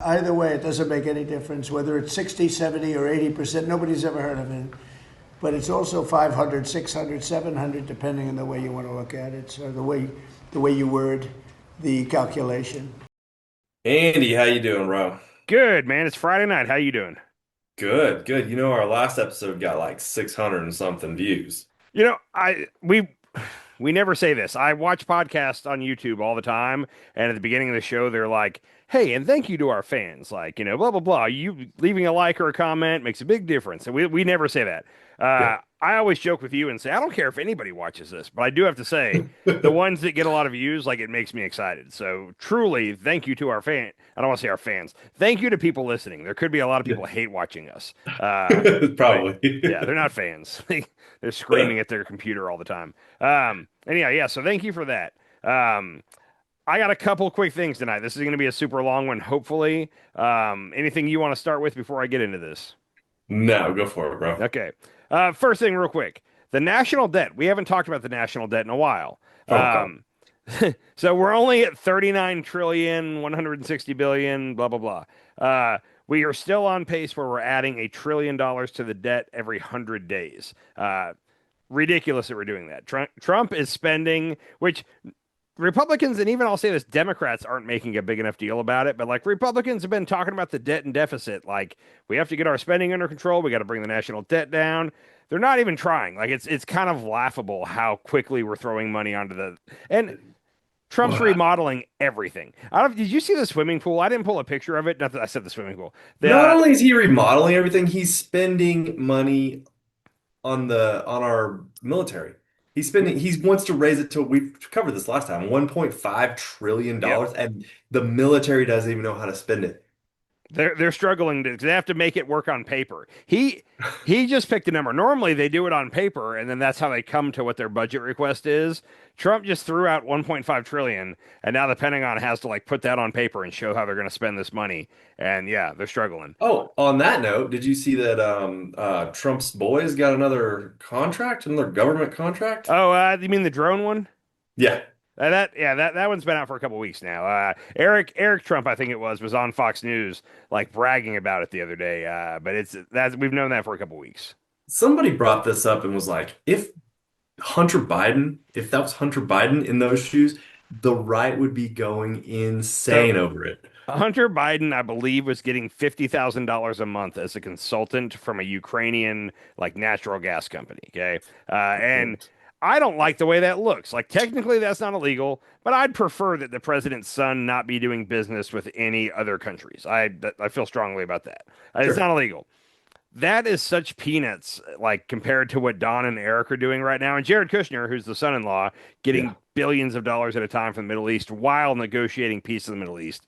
either way, it doesn't make any difference whether it's 60, 70, or 80%. Nobody's ever heard of it. But it's also 500, 600, 700, depending on the way you want to look at it. So the way you word the calculation. Andy, how you doing, bro? Good, man. It's Friday night. How you doing? Good, good. You know, our last episode got like 600 and something views. You know, we never say this. I watch podcasts on YouTube all the time, and at the beginning of the show, they're like, "Hey, and thank you to our fans." Like, blah blah blah. You leaving a like or a comment makes a big difference, and we never say that. Yeah. I always joke with you and say I don't care if anybody watches this, but I do have to say the ones that get a lot of views, like it makes me excited. So truly, thank you to our fan. I don't want to say our fans. Thank you to people listening. There could be a lot of people hate watching us. But yeah, Probably. they're not fans. They're screaming at their computer all the time. Anyhow, yeah, so thank you for that. I got a couple quick things tonight. This is going to be a super long one, hopefully. Anything you want to start with before I get into this? No, go for it, bro. Okay. First thing, real quick. The national debt. We haven't talked about the national debt in a while. Oh, God. So we're only at 39 trillion, 160 billion, blah, blah, blah. We are still on pace where we're adding $1 trillion to the debt every 100 days. Ridiculous that we're doing that. Trump is spending, which Republicans and even I'll say this, Democrats aren't making a big enough deal about it, but like Republicans have been talking about the debt and deficit. Like we have to get our spending under control. We got to bring the national debt down. They're not even trying. Like it's kind of laughable how quickly we're throwing money onto and Trump's Well, remodeling everything. I don't. Did you see the swimming pool? I didn't pull a picture of it. Not that I said the swimming pool. not The only is he remodeling everything, he's spending money on our military. He wants to raise it to, we covered this last time, $1.5 trillion Yep. dollars, and the military doesn't even know how to spend it. They're struggling to. They have to make it work on paper. He just picked a number. Normally they do it on paper, and then that's how they come to what their budget request is. Trump just threw out 1.5 trillion, and now the Pentagon has to like put that on paper and show how they're going to spend this money. And yeah, they're struggling. Oh, on that note, did you see that Trump's boys got another contract, another government contract? Oh, you mean the drone one? Yeah. That one's been out for a couple of weeks now. Eric Trump, I think it was on Fox News, like bragging about it the other day. But it's that we've known that for a couple of weeks. Somebody brought this up and was like, if that was Hunter Biden in those shoes, the right would be going So insane over it. Hunter Biden, I believe, was getting $50,000 a month as a consultant from a Ukrainian like natural gas company. Okay, and I don't like the way that looks. Like technically, that's not illegal, but I'd prefer that the president's son not be doing business with any other countries. I feel strongly about that. It's Sure. not illegal. That is such peanuts, like compared to what Don and Eric are doing right now, and Jared Kushner, who's the son-in-law, getting Yeah. billions of dollars at a time from the Middle East while negotiating peace in the Middle East.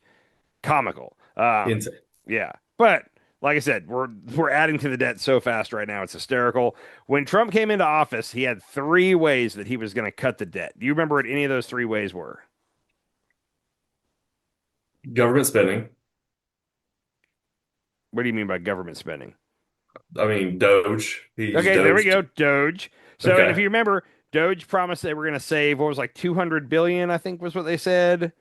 Comical. Insane. Yeah, but like I said, we're adding to the debt so fast right now, it's hysterical. When Trump came into office, he had three ways that he was going to cut the debt. Do you remember what any of those three ways were? Government spending. What do you mean by government spending? I mean, Doge. He's Okay, there we Doge. go. Doge. So, and if Okay. you remember, Doge promised they were going to save what was like 200 billion, I think was what they said.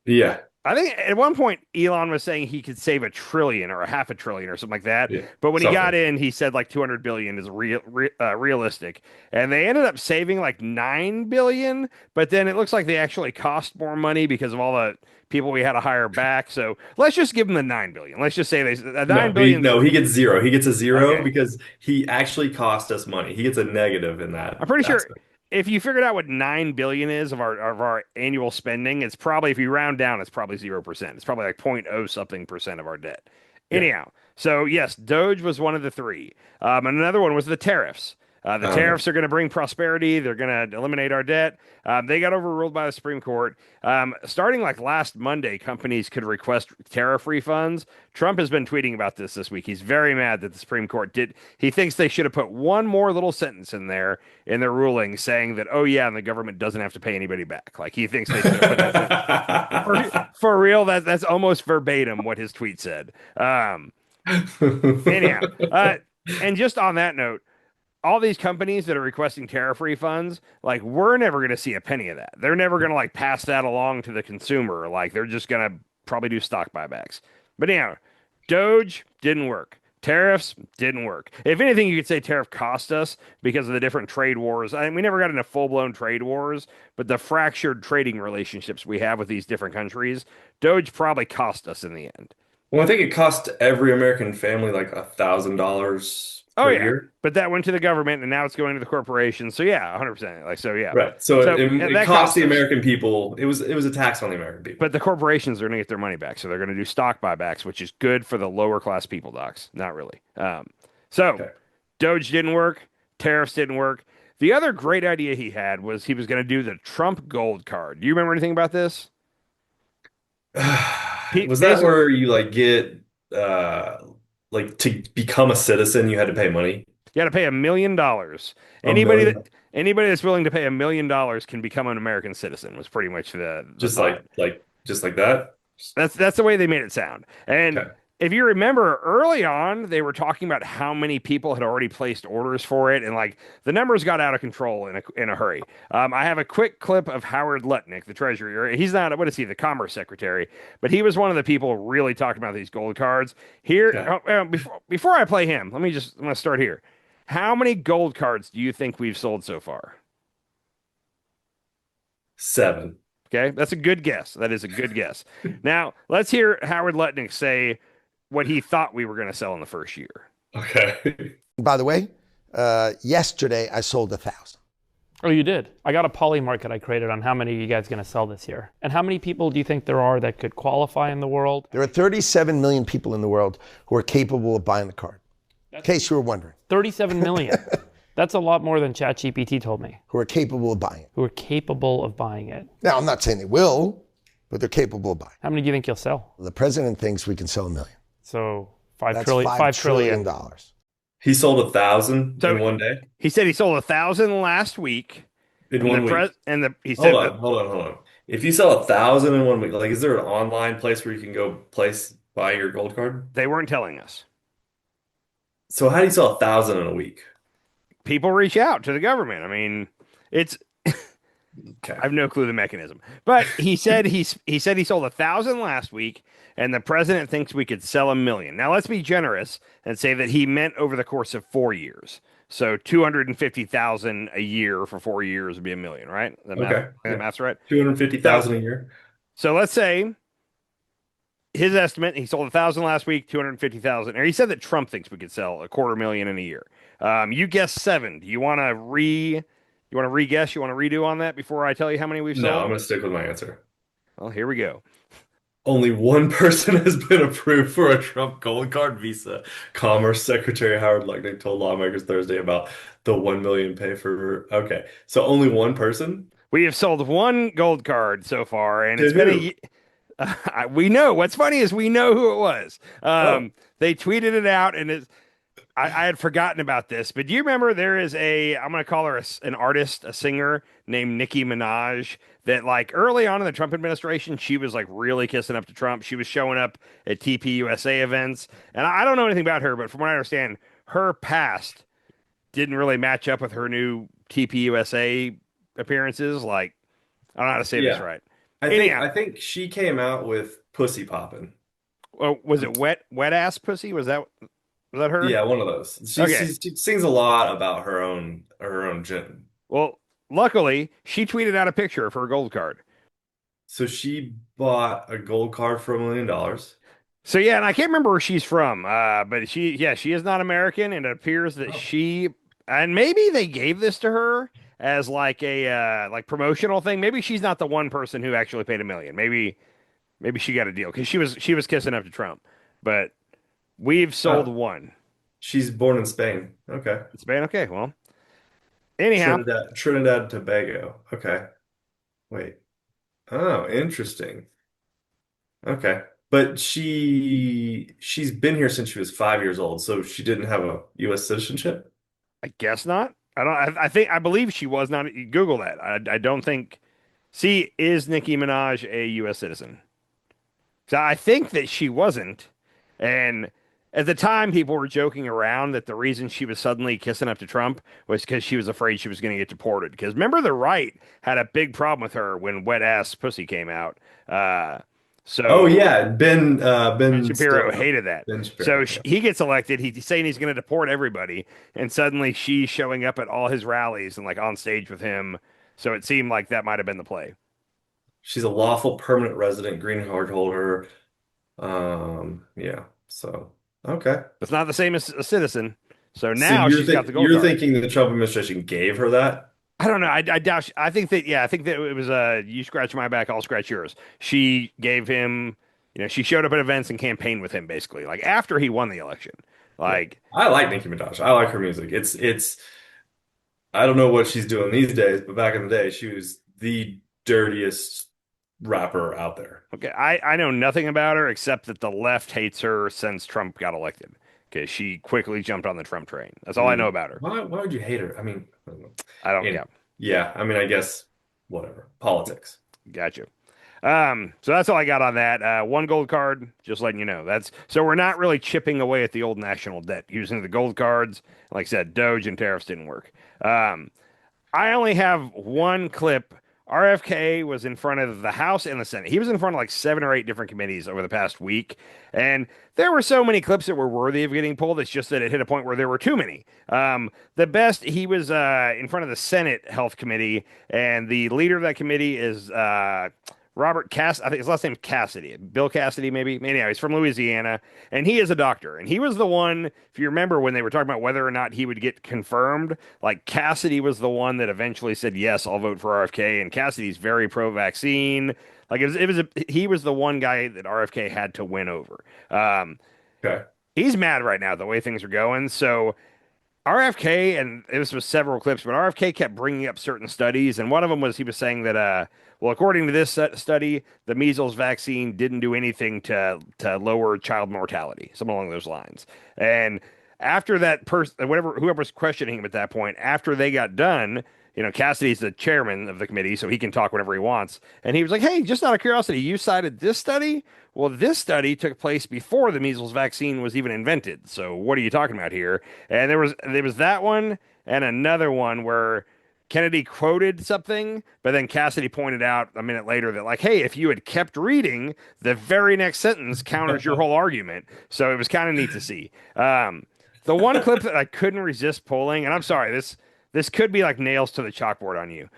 Yeah. I think at one point Elon was saying he could save a trillion or a half a trillion or something like that. Yeah. But when he got Something. in, he said like 200 billion is realistic. And they ended up saving like 9 billion. But then it looks like they actually cost more money because of all the people we had to hire back. So let's just give them the 9 billion. Let's just say they 9 billion. No, he gets zero. He gets a zero Okay. because he actually cost us money. He gets a negative in that I'm pretty sure aspect. if you figured out what 9 billion is of our annual spending, it's probably if you round down, it's probably 0%. It's probably like point oh something percent of our debt. Yeah. Anyhow, so yes, Doge was one of the three. And another one was the tariffs. The Um, tariffs are going to bring prosperity. They're going to eliminate our debt. They got overruled by the Supreme Court. Starting like last Monday, companies could request tariff refunds. Trump has been tweeting about this week. He's very mad that the Supreme Court did. He thinks they should have put one more little sentence in there in their ruling saying that, oh, yeah, and the government doesn't have to pay anybody back. Like he thinks they should have put that for real. That's almost verbatim what his tweet said. Anyhow, and just on that note, all these companies that are requesting tariff refunds, like we're never going to see a penny of that. They're never going to like pass that along to the consumer. Like they're just going to probably do stock buybacks. But anyhow, Doge didn't work. Tariffs didn't work. If anything, you could say tariff cost us because of the different trade wars. I mean, we never got into full-blown trade wars, but the fractured trading relationships we have with these different countries, Doge probably cost us in the end. Well, I think it cost every American family like $1,000 Oh per yeah, year. but that went to the government, and now it's going to the corporations. So yeah, 100%. Like so, yeah. Right. So So it that cost the us. American people. It was a tax on the American people. But the corporations are going to get their money back, so they're going to do stock buybacks, which is good for the lower class people, docs. Not really. So Okay. Doge didn't work. Tariffs didn't work. The other great idea he had was he was going to do the Trump gold card. Do you remember anything about this? Was that where you like get like to become a citizen, you had to pay money? You got to pay $1 million. A million? Anybody that's willing to pay $1 million can become an American citizen. Was pretty much the Just thought. just like that? That's the way they made it sound. And Okay. if you remember early on, they were talking about how many people had already placed orders for it, and like the numbers got out of control in a hurry. I have a quick clip of Howard Lutnick, the treasurer. He's not, what is he, the commerce secretary, but he was one of the people really talking about these gold cards. Here, Okay. before I play him, I'm gonna start here. How many gold cards do you think we've sold so far? 7. Okay, that's a good guess. That is a good guess. Now, let's hear Howard Lutnick say what he thought we were going to sell in the first year. Okay. By the way, yesterday I sold 1,000. Oh, you did? I got a poly market I created on how many are you guys going to sell this year. And how many people do you think there are that could qualify in the world? There are 37 million people in the world who are capable of buying the card. In case you were wondering, 37 million. That's a lot more than ChatGPT told me, who are capable of buying it. who are capable of buying it. Now, I'm not saying they will, but they're capable of buying How many do you think you'll sell? it. The president thinks we can sell 1 million. So 5 That's trillion. $5 5 trillion. trillion. He sold 1,000 So- in one day? He said he sold 1,000 last week. In And one the week? he said Hold on. If you sell 1,000 in one week, like is there an online place where you can go buy your gold card? they weren't telling us. So how do you sell 1,000 in a week? People reach out to the government. I mean, it's Okay. I have no clue the mechanism. But he said he said he sold 1,000 last week, and the president thinks we could sell 1 million. Now let's be generous and say that he meant over the course of 4 years. So 250,000 a year for 4 years would be 1 million, right? Okay. The math's right. 250,000 a year? So let's say his estimate, he sold 1,000 last week, 250,000. Or he said that Trump thinks we could sell 250,000 in a year. You guessed 7. Do you want to re-guess? You want to redo on that before I tell you how many we've No, sold? I'm going to stick with my answer. Well, here we go. Only one person has been approved for a Trump gold card visa. Commerce Secretary Howard Lutnick told lawmakers Thursday about the 1 million pay for. Okay, so only one person? We have sold 1 gold card so far, and To it's been who? we know. What's funny is we know who it was. Oh. They tweeted it out, and I had forgotten about this, but do you remember there is I'm going to call her an artist, a singer named Nicki Minaj that like early on in the Trump administration, she was like really kissing up to Trump. She was showing up at TPUSA events, and I don't know anything about her, but from what I understand, her past didn't really match up with her new TPUSA appearances. Like, I don't know how to say this Yeah. right. I think she came out with Pussy Poppin'. Oh, was it wet ass pussy? Was that her? Yeah, one of those. Okay. She sings a lot about her own gin. Well, luckily, she tweeted out a picture of her gold card. So she bought a gold card for $1 million. So yeah, and I can't remember where she's from, but she is not American, and it appears that and maybe they gave this to her as like a like promotional thing. Maybe she's not the one person who actually paid $1 million. Maybe she got a deal because she was kissing up to Trump, but we've sold 1. She's born in Spain. Okay. Spain. Okay, well, anyhow, Trinidad and Tobago. Okay. Wait. Oh, interesting. Okay. But she's been here since she was 5 years old, so she didn't have a U.S. citizenship? I guess not. I believe she was not. Google that. I don't think. See, is Nicki Minaj a U.S. citizen? So I think that she wasn't. And at the time, people were joking around that the reason she was suddenly kissing up to Trump was because she was afraid she was going to get deported. Because remember, the right had a big problem with her when wet ass pussy came out. So Oh yeah, Ben Ben Shapiro Stiller. hated that. Ben So Shapiro. Yeah. he gets elected. He's saying he's going to deport everybody, and suddenly she's showing up at all his rallies and like on stage with him. So it seemed like that might have been the play. She's a lawful permanent resident, green card holder. Yeah. So okay. It's not the same as a citizen. So So now she's got the gold you're card. thinking the Trump administration gave her that? I don't know. I doubt. I think that. Yeah, I think that it was you scratch my back, I'll scratch yours. She gave him. She showed up at events and campaigned with him basically, like after he won the election. Yeah. Like, I like Nicki Minaj. I like her music. It's I don't know what she's doing these days, but back in the day, she was the dirtiest rapper out there. okay, I know nothing about her except that the left hates her since Trump got elected. Okay, she quickly jumped on the Trump train. That's all I know about her. Why would you hate her? I mean, I don't know. I don't. And Yeah, yeah, I mean, I guess whatever. Politics. gotcha. So that's all I got on that. One gold card, just letting you know. That's so we're not really chipping away at the old national debt using the gold cards. Like I said, Doge and tariffs didn't work. I only have one clip. RFK was in front of the House and the Senate. He was in front of like 7 or 8 different committees over the past week. And there were so many clips that were worthy of getting pulled. It's just that it hit a point where there were too many. The best, he was in front of the Senate Health Committee, and the leader of that committee is Robert Cass. I think his last name's Cassidy. Bill Cassidy, maybe. Anyhow, he's from Louisiana, and he is a doctor. And he was the one, if you remember, when they were talking about whether or not he would get confirmed, like Cassidy was the one that eventually said, yes, I'll vote for RFK. And Cassidy's very pro-vaccine. Like he was the one guy that RFK had to win over. Okay. He's mad right now the way things are going. So RFK, and this was several clips, but RFK kept bringing up certain studies, and one of them was he was saying that, well, according to this study, the measles vaccine didn't do anything to lower child mortality, something along those lines. And after that person, whoever was questioning him at that point, after they got done, Cassidy's the chairman of the committee, so he can talk whenever he wants. And he was like, "Hey, just out of curiosity, you cited this study? Well, this study took place before the measles vaccine was even invented. So what are you talking about here?" And there was that one and another one where Kennedy quoted something, but then Cassidy pointed out a minute later that, like, hey, if you had kept reading, the very next sentence counters your whole argument. So it was kind of neat to see. The one clip that I couldn't resist pulling, and I'm sorry, this could be like nails to the chalkboard on you.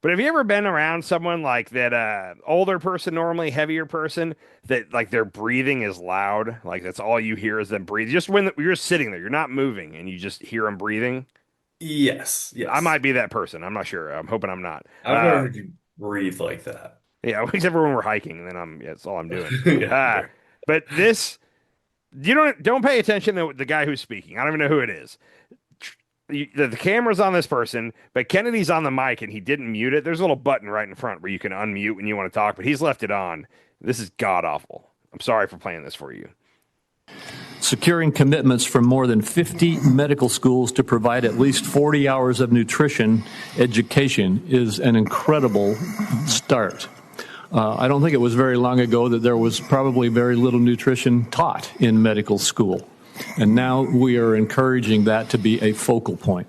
But have you ever been around someone like that, older person, normally heavier person, that like their breathing is loud? Like that's all you hear is them breathe. Just when you're sitting there, you're not moving, and you just hear them breathing. Yes. Yes. I might be that person. I'm not sure. I'm hoping I'm not. I've never heard you breathe like that. Yeah, except for when we're hiking, then that's all I'm doing. Yeah. But this, you don't pay attention to the guy who's speaking. I don't even know who it is. The camera's on this person, but Kennedy's on the mic and he didn't mute it. There's a little button right in front where you can unmute when you want to talk, but he's left it on. This is god awful. I'm sorry for playing this for you. Securing commitments from more than 50 medical schools to provide at least 40 hours of nutrition education is an incredible start. I don't think it was very long ago that there was probably very little nutrition taught in medical school. And now we are encouraging that to be a focal point.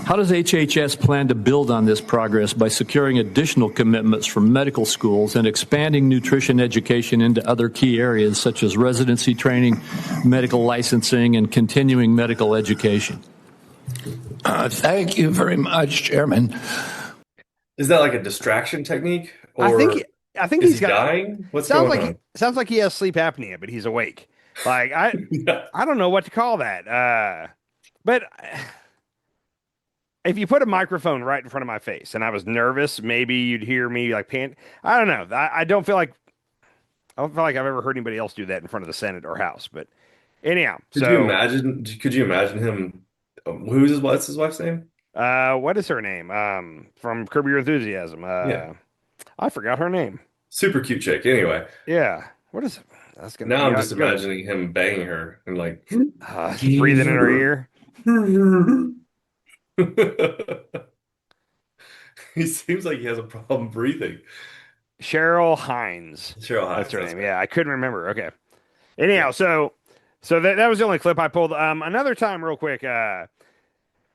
How does HHS plan to build on this progress by securing additional commitments from medical schools and expanding nutrition education into other key areas such as residency training, medical licensing, and continuing medical education? Thank you very much, Chairman. Is that like a distraction technique? Or I think is he's he got dying? What's sounds going like on? sounds like he has sleep apnea, but he's awake. Like Yeah. I don't know what to call that. But if you put a microphone right in front of my face and I was nervous, maybe you'd hear me like pant. I don't know. I don't feel like I've ever heard anybody else do that in front of the Senate or House. But anyhow, Could you imagine him? What's his wife's name? what is her name? From Curb Your Enthusiasm. Yeah. I forgot her name. Super cute chick. Anyway, Yeah. What is it? That's gonna now be I'm just good. imagining him banging her and like Breathing in her ear. He seems like he has a problem breathing. Cheryl Hines. Cheryl Hines, That's her that's name. right. Yeah, I couldn't remember. Okay. Anyhow, so that was the only clip I pulled. Another time, real quick.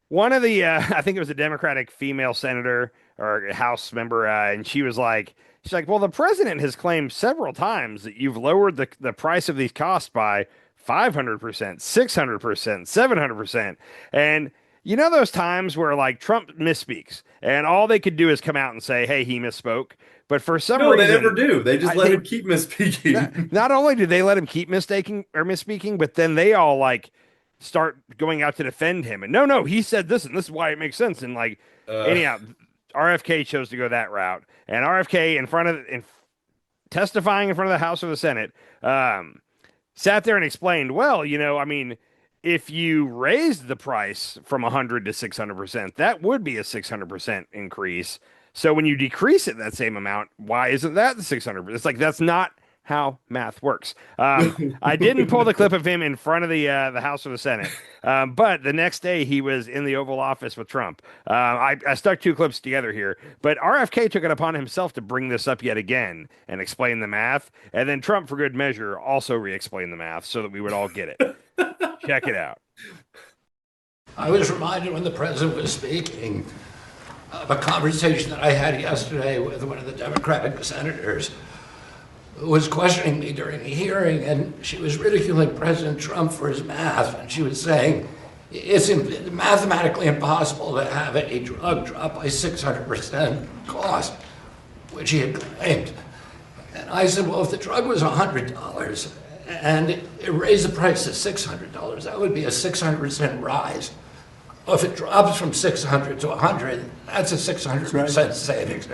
One of the I think it was a Democratic female senator or House member, and she was like, She's like, well, the president has claimed several times that you've lowered the price of these costs by 500%, 600%, 700%. And you know those times where like Trump misspeaks and all they could do is come out and say, hey, he misspoke. But for some No, they reason, never do. They just let him keep misspeaking. not only do they let him keep mistaking or misspeaking, but then they all like start going out to defend him. And no, he said this, and this is why it makes sense. And like, anyhow, RFK chose to go that route, and RFK testifying in front of the House or the Senate, sat there and explained, well, I mean, if you raised the price from 100 to 600%, that would be a 600% increase. So when you decrease it that same amount, why isn't that the 600%? It's like, that's not how math works. I didn't pull the clip of him in front of the House or the Senate, but the next day he was in the Oval Office with Trump. I stuck two clips together here, but RFK took it upon himself to bring this up yet again and explain the math, and then Trump, for good measure, also re-explained the math so that we would all get it. Check it out. I was reminded when the president was speaking of a conversation that I had yesterday with one of the Democratic senators who was questioning me during a hearing, and she was ridiculing President Trump for his math, and she was saying it's mathematically impossible to have a drug drop by 600% cost, which he had claimed. And I said, well, if the drug was $100 and it raised the price to $600, that would be a 600% rise. Well, if it drops from 600 to 100, that's a 600% savings.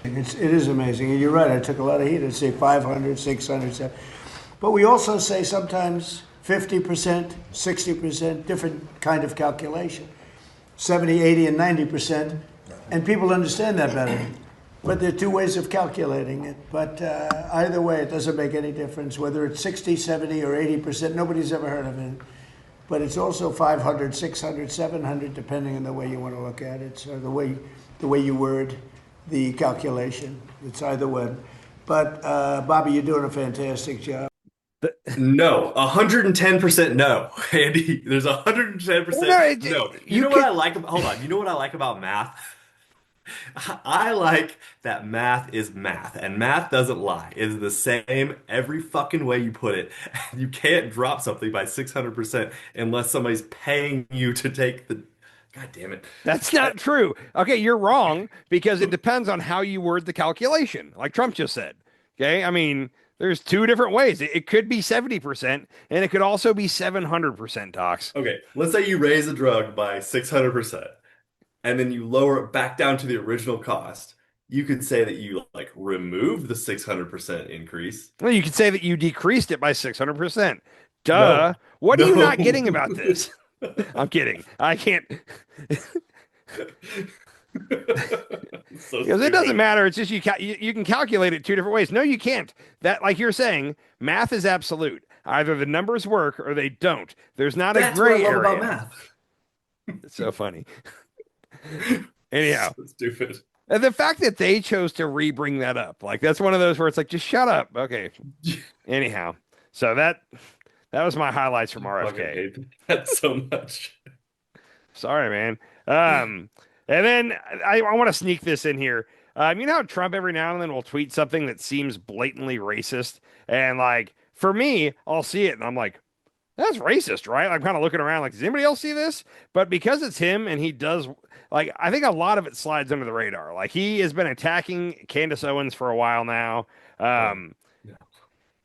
It is amazing. And you're right, I took a lot of heat. I'd say 500, 600, 700. But we also say sometimes 50%, 60%, different kind of calculation. 70, 80, and 90%. And people understand that better. But there are two ways of calculating it. But either way, it doesn't make any difference. Whether it's 60, 70, or 80%, nobody's ever heard of it. But it's also 500, 600, 700, depending on the way you want to look at it. So the way you word the calculation. It's either one. But Bobby, you're doing a fantastic job. No, 110% no, Andy. There's 110% no. You know what I like about, hold on. You know what I like about math? I like that math is math, and math doesn't lie. It's the same every fucking way you put it. You can't drop something by 600% unless somebody's paying you to take the. God damn it. That's not true. Okay, you're wrong because it depends on how you word the calculation, like Trump just said. Okay, I mean, there's two different ways. It could be 70%, and it could also be 700%, Docs. Okay, let's say you raise a drug by 600%, and then you lower it back down to the original cost. You could say that you like removed the 600% increase. Well, you could say that you decreased it by 600%. Duh. What are you not getting about this? I'm kidding. I can't. Because it doesn't matter. It's just you can calculate it two different ways. No, you can't. That, like you're saying, math is absolute. Either the numbers work or they don't. There's not a gray area. About math. It's so funny. Anyhow, so stupid. And the fact that they chose to re-bring that up, like that's one of those where it's like, just shut up. Okay. Anyhow, so that was my highlights from RFK. I hate that so much. Sorry, man. And then I want to sneak this in here. You know how Trump every now and then will tweet something that seems blatantly racist, and like for me, I'll see it and I'm like, that's racist, right? I'm kind of looking around like, does anybody else see this? But because it's him and he does, like, I think a lot of it slides under the radar. Like he has been attacking Candace Owens for a while now.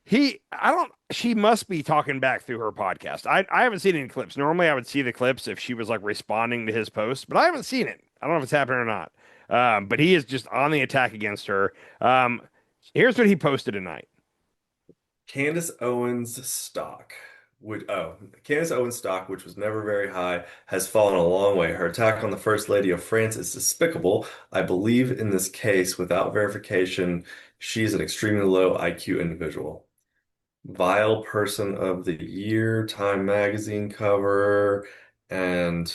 She must be talking back through her podcast. I haven't seen any clips. Normally I would see the clips if she was like responding to his post, but I haven't seen it. I don't know if it's happening or not. But he is just on the attack against her. Here's what he posted tonight. Candace Owens stock, which was never very high, has fallen a long way. Her attack on the First Lady of France is despicable. I believe in this case, without verification, she's an extremely low IQ individual. Vile Person of the Year, Time Magazine cover, and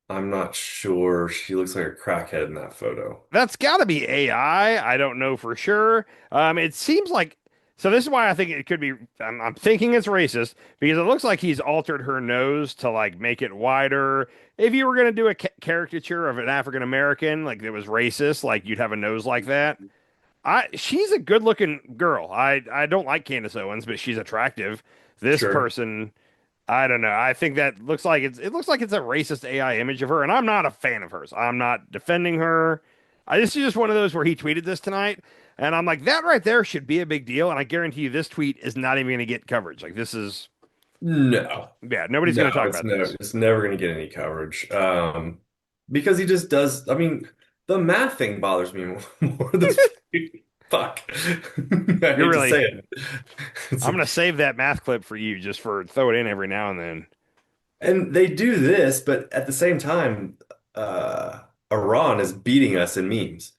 I'm not sure. She looks like a crackhead in that photo. That's got to be AI. I don't know for sure. It seems like. So this is why I think it could be. I'm thinking it's racist because it looks like he's altered her nose to like make it wider. If you were going to do a caricature of an African American, like that was racist, like you'd have a nose like that. She's a good looking girl. I don't like Candace Owens, but she's attractive. This Sure. person, I don't know. I think that looks like it looks like it's a racist AI image of her, and I'm not a fan of hers. I'm not defending her. This is just one of those where he tweeted this tonight, and I'm like, that right there should be a big deal. And I guarantee you, this tweet is not even going to get coverage. Like this is, No. yeah, nobody's going to talk about this. It's never going to get any coverage. Because he just does. I mean, the math thing bothers me more than fuck. I hate to really- say it. I'm going to save that math clip for you just for throw it in every now and then. And they do this, but at the same time, Iran is beating us in memes.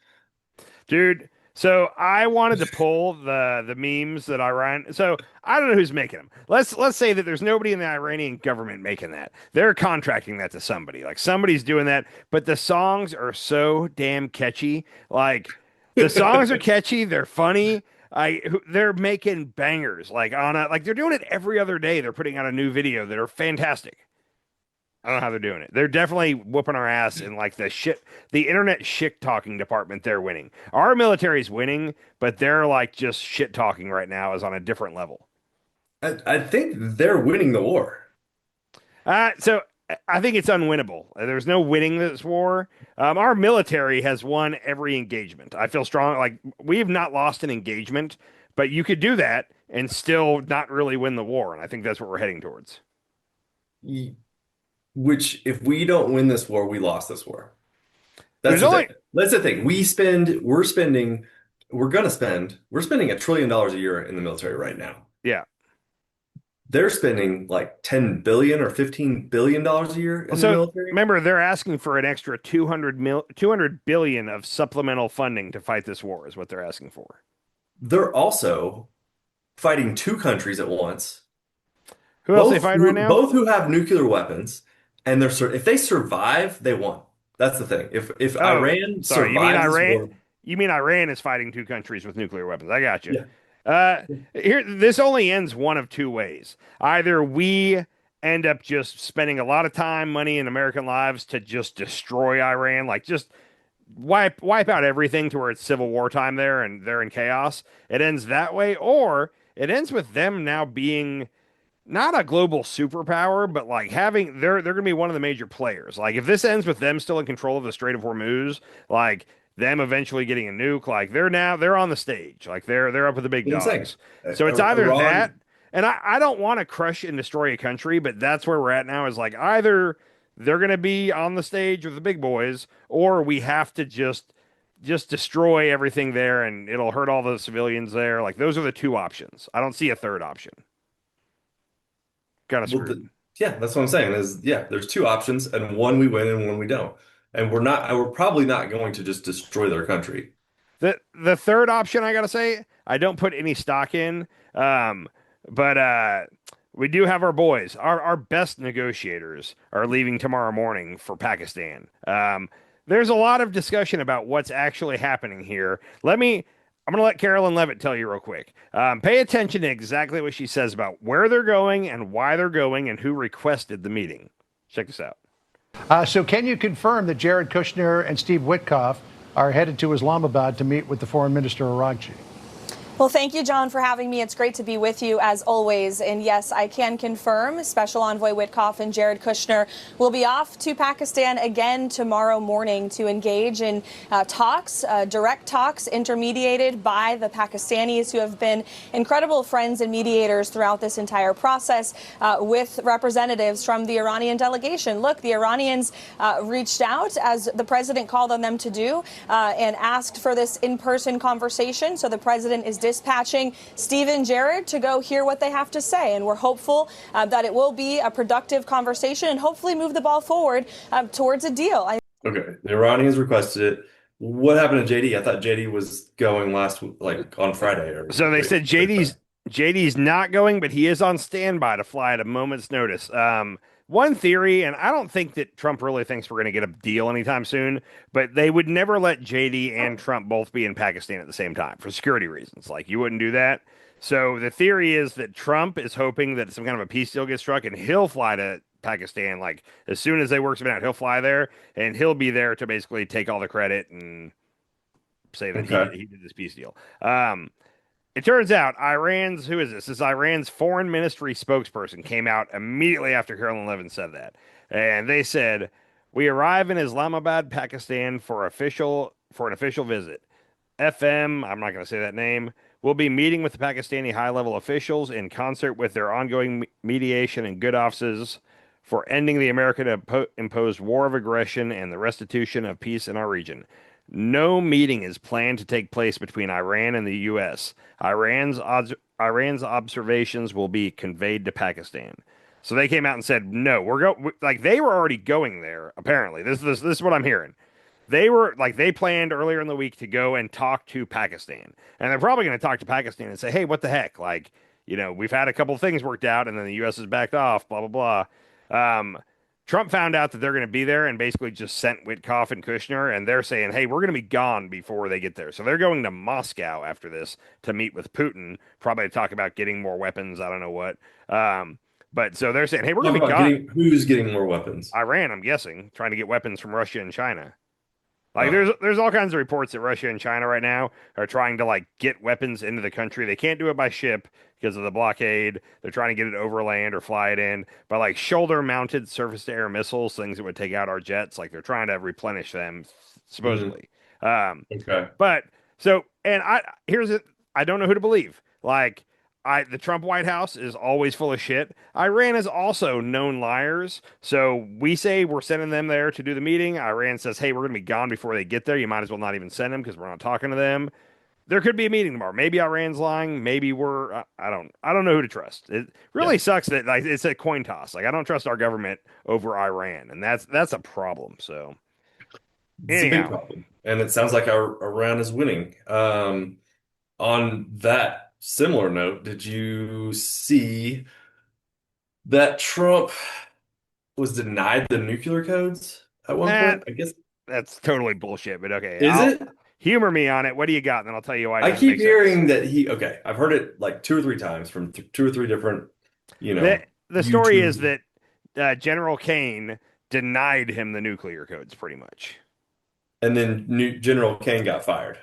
Dude, so I wanted to pull the memes that Iran. So I don't know who's making them. Let's say that there's nobody in the Iranian government making that. They're contracting that to somebody. Like somebody's doing that, but the songs are so damn catchy. Like the songs are catchy, they're funny. They're making bangers. Like they're doing it every other day. They're putting out a new video that are fantastic. I don't know how they're doing it. They're definitely whooping our ass in like the internet shit talking department. They're winning. Our military's winning, but they're like just shit talking right now is on a different level. I think they're winning the war. So I think it's unwinnable. There's no winning this war. Our military has won every engagement. I feel strong. Like we have not lost an engagement, but you could do that and still not really win the war. And I think that's what we're heading towards. Which, if we don't win this war, we lost this war. That's There's the thing. That's the thing. We're spending $1 trillion a year in the military right now. Yeah. They're spending like 10 billion or 15 billion dollars a year in the military. Remember, they're asking for an extra 200 billion of supplemental funding to fight this war is what they're asking for. They're also fighting two countries at once. Who else they fighting right now? Both who have nuclear weapons, and if they survive, they won. That's the thing. If Iran survives this war, you mean Iran is fighting two countries with nuclear weapons? I got you. Yeah. This only ends one of two ways. Either we end up just spending a lot of time, money, and American lives to just destroy Iran, like just wipe out everything to where it's civil war time there and they're in chaos. It ends that way, or it ends with them now being not a global superpower, but like they're going to be one of the major players. Like if this ends with them still in control of the Strait of Hormuz, like them eventually getting a nuke, like they're on the stage, like they're up with the big dogs. So it's either that, and I don't want to crush and destroy a country, but that's where we're at now. Is like either they're going to be on the stage with the big boys, or we have to just destroy everything there, and it'll hurt all the civilians there. Like those are the two options. I don't see a third option. Kind of screwed. Yeah, that's what I'm saying. There's two options, and one we win and one we don't. And we're probably not going to just destroy their country. The third option, I gotta say, I don't put any stock in. But we do have our boys. Our best negotiators are leaving tomorrow morning for Pakistan. There's a lot of discussion about what's actually happening here. I'm going to let Carolyn Levitt tell you real quick. Pay attention to exactly what she says about where they're going and why they're going and who requested the meeting. Check this out. So can you confirm that Jared Kushner and Steve Witkoff are headed to Islamabad to meet with the foreign minister, Aragchi? Well, thank you, John, for having me. It's great to be with you as always. And yes, I can confirm Special Envoy Witkoff and Jared Kushner will be off to Pakistan again tomorrow morning to engage in talks, direct talks intermediated by the Pakistanis, who have been incredible friends and mediators throughout this entire process, with representatives from the Iranian delegation. Look, the Iranians reached out, as the president called on them to do, and asked for this in-person conversation. So the president is dispatching Steve and Jared to go hear what they have to say. And we're hopeful that it will be a productive conversation and hopefully move the ball forward towards a deal. Okay, the Iranians requested it. What happened to JD? I thought JD was going on Friday. So they said JD's not going, but he is on standby to fly at a moment's notice. One theory, and I don't think that Trump really thinks we're going to get a deal anytime soon, but they would never let JD and Trump both be in Pakistan at the same time for security reasons. Like, you wouldn't do that. So the theory is that Trump is hoping that some kind of a peace deal gets struck and he'll fly to Pakistan. Like, as soon as they work something out, he'll fly there and he'll be there to basically take all the credit and say that Okay. he did this peace deal. It turns out who is this? This is Iran's foreign ministry spokesperson came out immediately after Carolyn Levin said that. And they said, "We arrive in Islamabad, Pakistan for an official visit. FM, I'm not going to say that name, will be meeting with the Pakistani high-level officials in concert with their ongoing mediation and good offices for ending the American-imposed war of aggression and the restitution of peace in our region. No meeting is planned to take place between Iran and the U.S. Iran's observations will be conveyed to Pakistan." So they came out and said, "No, they were already going there. Apparently, this is what I'm hearing. They planned earlier in the week to go and talk to Pakistan, and they're probably going to talk to Pakistan and say, hey, what the heck? We've had a couple of things worked out, and then the U.S. has backed off. Blah blah blah." Trump found out that they're going to be there and basically just sent Witkoff and Kushner, and they're saying, hey, we're going to be gone before they get there. So they're going to Moscow after this to meet with Putin, probably to talk about getting more weapons. I don't know what. But so they're saying, hey, we're going to be gone. Who's getting more weapons? Iran, I'm guessing, trying to get weapons from Russia and China. Oh. There's all kinds of reports that Russia and China right now are trying to get weapons into the country. They can't do it by ship because of the blockade. They're trying to get it overland or fly it in by shoulder-mounted surface-to-air missiles, things that would take out our jets. They're trying to replenish them, supposedly. Okay. But so, and I don't know who to believe. The Trump White House is always full of shit. Iran is also known liars. So we say we're sending them there to do the meeting. Iran says, hey, we're going to be gone before they get there. You might as well not even send them because we're not talking to them. There could be a meeting tomorrow. Maybe Iran's lying. Maybe I don't know who to trust. It really sucks that it's a coin toss. I don't trust our government over Iran, and that's a problem. So It's a big problem. And it sounds like Iran is winning. On that similar note, did you see that Trump was denied the nuclear codes at one point? I guess that's totally bullshit, but okay. Is it? Humor me on it. What do you got? And then I'll tell you why. I keep hearing that I've heard it 2 or 3 times from 2 or 3 different, The story is that General Kane denied him the nuclear codes pretty much. And then General Kane got fired.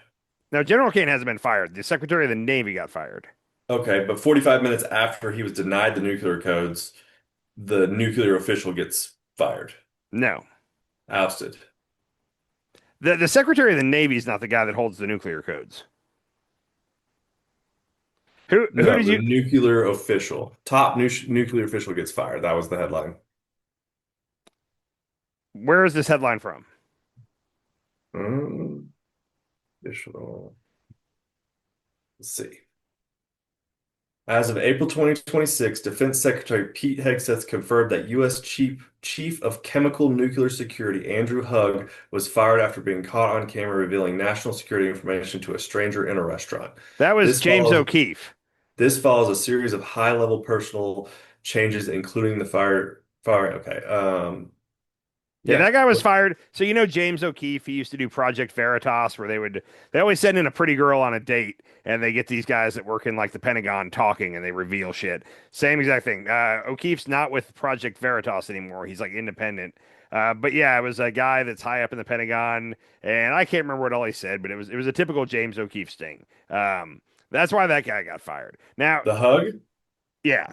No, General Kane hasn't been fired. The Secretary of the Navy got fired. Okay, but 45 minutes after he was denied the nuclear codes, the nuclear official gets fired. No. Ousted. The Secretary of the Navy is not the guy that holds the nuclear codes. Who did you? Nuclear official. Top nuclear official gets fired. That was the headline. Where is this headline from? Official. Let's see. As of April 2026, Defense Secretary Pete Hegseth confirmed that U.S. Chief of Chemical Nuclear Security Andrew Hugg was fired after being caught on camera revealing national security information to a stranger in a restaurant. That was James O'Keefe. This follows a series of high-level personal changes, including the firing. Okay. Yeah, that guy was fired. So James O'Keefe, he used to do Project Veritas, where they always send in a pretty girl on a date, and they get these guys that work in the Pentagon talking, and they reveal shit. Same exact thing. O'Keefe's not with Project Veritas anymore. He's independent. But yeah, it was a guy that's high up in the Pentagon, and I can't remember what all he said, but it was a typical James O'Keefe sting. That's why that guy got fired. Now the Hug? Yeah.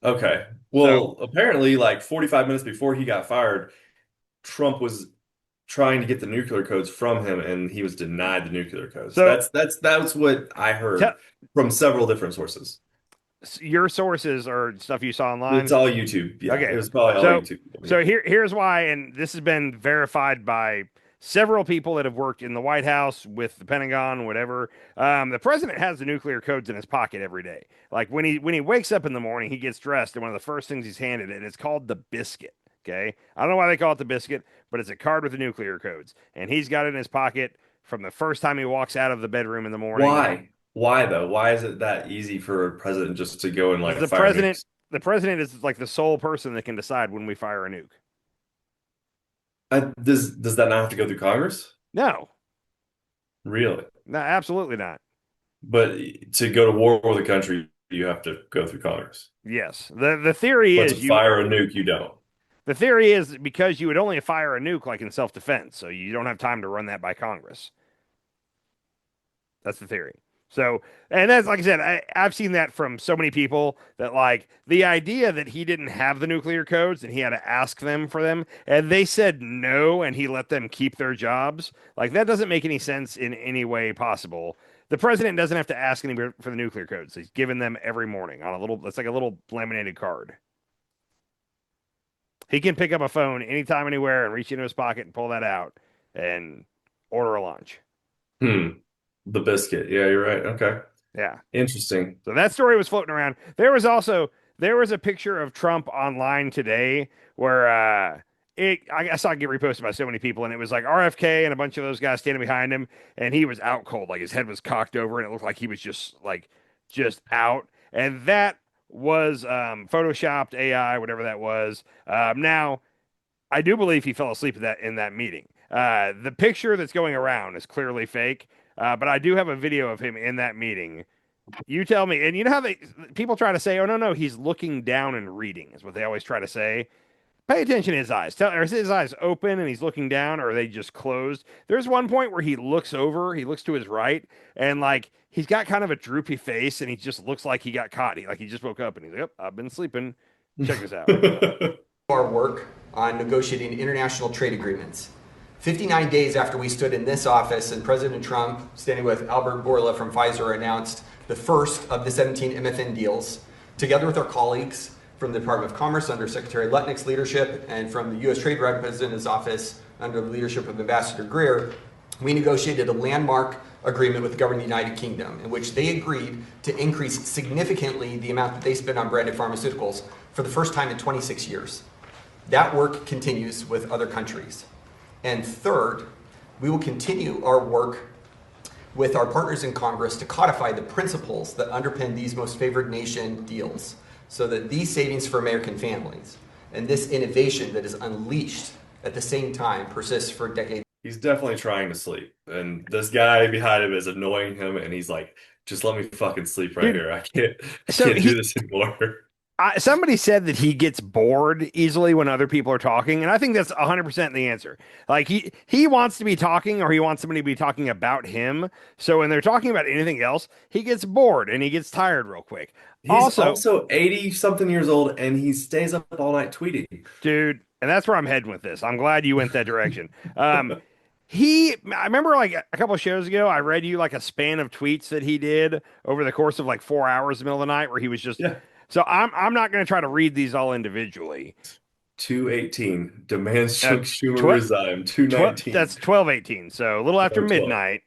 Okay. Well, apparently 45 minutes before he got fired, Trump was trying to get the nuclear codes from him, and he was denied the nuclear codes. So that's what I heard from several different sources. Your sources are stuff you saw online? It's all YouTube. Yeah, okay. It was probably all YouTube. So here's why, and this has been verified by several people that have worked in the White House, with the Pentagon, whatever. The president has the nuclear codes in his pocket every day. When he wakes up in the morning, he gets dressed, and one of the first things he's handed, and it's called the biscuit. Okay, I don't know why they call it the biscuit, but it's a card with the nuclear codes, and he's got it in his pocket from the first time he walks out of the bedroom in the morning. Why? Why though? Why is it that easy for a president just to go and the president? The president is the sole person that can decide when we fire a nuke. Does that not have to go through Congress? No. Really? No, absolutely not. But to go to war with a country, you have to go through Congress. Yes. The theory is to fire a nuke, you don't. The theory is because you would only fire a nuke in self-defense, so you don't have time to run that by Congress. That's the theory. So, and that's like I said, I've seen that from so many people that like the idea that he didn't have the nuclear codes and he had to ask them for them, and they said no, and he let them keep their jobs. Like that doesn't make any sense in any way possible. The president doesn't have to ask anybody for the nuclear codes. He's given them every morning on a little. It's like a little laminated card. He can pick up a phone anytime, anywhere, and reach into his pocket and pull that out and order a lunch. The biscuit. Yeah, you're right. Okay. Yeah. Interesting. So that story was floating around. There was a picture of Trump online today where I saw it get reposted by so many people, and it was like RFK and a bunch of those guys standing behind him, and he was out cold, like his head was cocked over, and it looked like he was just out. And that was photoshopped AI, whatever that was. Now, I do believe he fell asleep in that meeting. The picture that's going around is clearly fake. But I do have a video of him in that meeting. You tell me, and you know how people try to say, "Oh no, he's looking down and reading," is what they always try to say. Pay attention to his eyes. Are his eyes open and he's looking down, or are they just closed? There's one point where he looks to his right, and like he's got kind of a droopy face, and he just looks like he got caught. He just woke up, and he's like, "Yep, I've been sleeping." Check this out. Our work on negotiating international trade agreements. 59 days after we stood in this office and President Trump, standing with Albert Bourla from Pfizer, announced the first of the 17 MFN deals, together with our colleagues from the Department of Commerce under Secretary Lutnick's leadership and from the U.S. Trade Representative's office under the leadership of Ambassador Greer, we negotiated a landmark agreement with the government of the United Kingdom in which they agreed to increase significantly the amount that they spend on branded pharmaceuticals for the first time in 26 years. That work continues with other countries. And third, we will continue our work with our partners in Congress to codify the principles that underpin these most favored nation deals so that these savings for American families and this innovation that is unleashed at the same time persists for decades. He's definitely trying to sleep. And this guy behind him is annoying him, and he's like, just let me fucking sleep right here. I can't do this anymore. Somebody said that he gets bored easily when other people are talking, and I think that's 100% the answer. Like he wants to be talking, or he wants somebody to be talking about him. So when they're talking about anything else, he gets bored and he gets tired real quick. He's also 80-something years old, and he stays up all night tweeting. Dude, and that's where I'm heading with this. I'm glad you went that direction. I remember like a couple of shows ago, I read you like a span of tweets that he did over the course of like 4 hours in the middle of the night where he was just... Yeah. So I'm not going to try to read these all individually. 2:18 demands Chuck Schumer resign. 2:19. That's 12:18. So a little after midnight.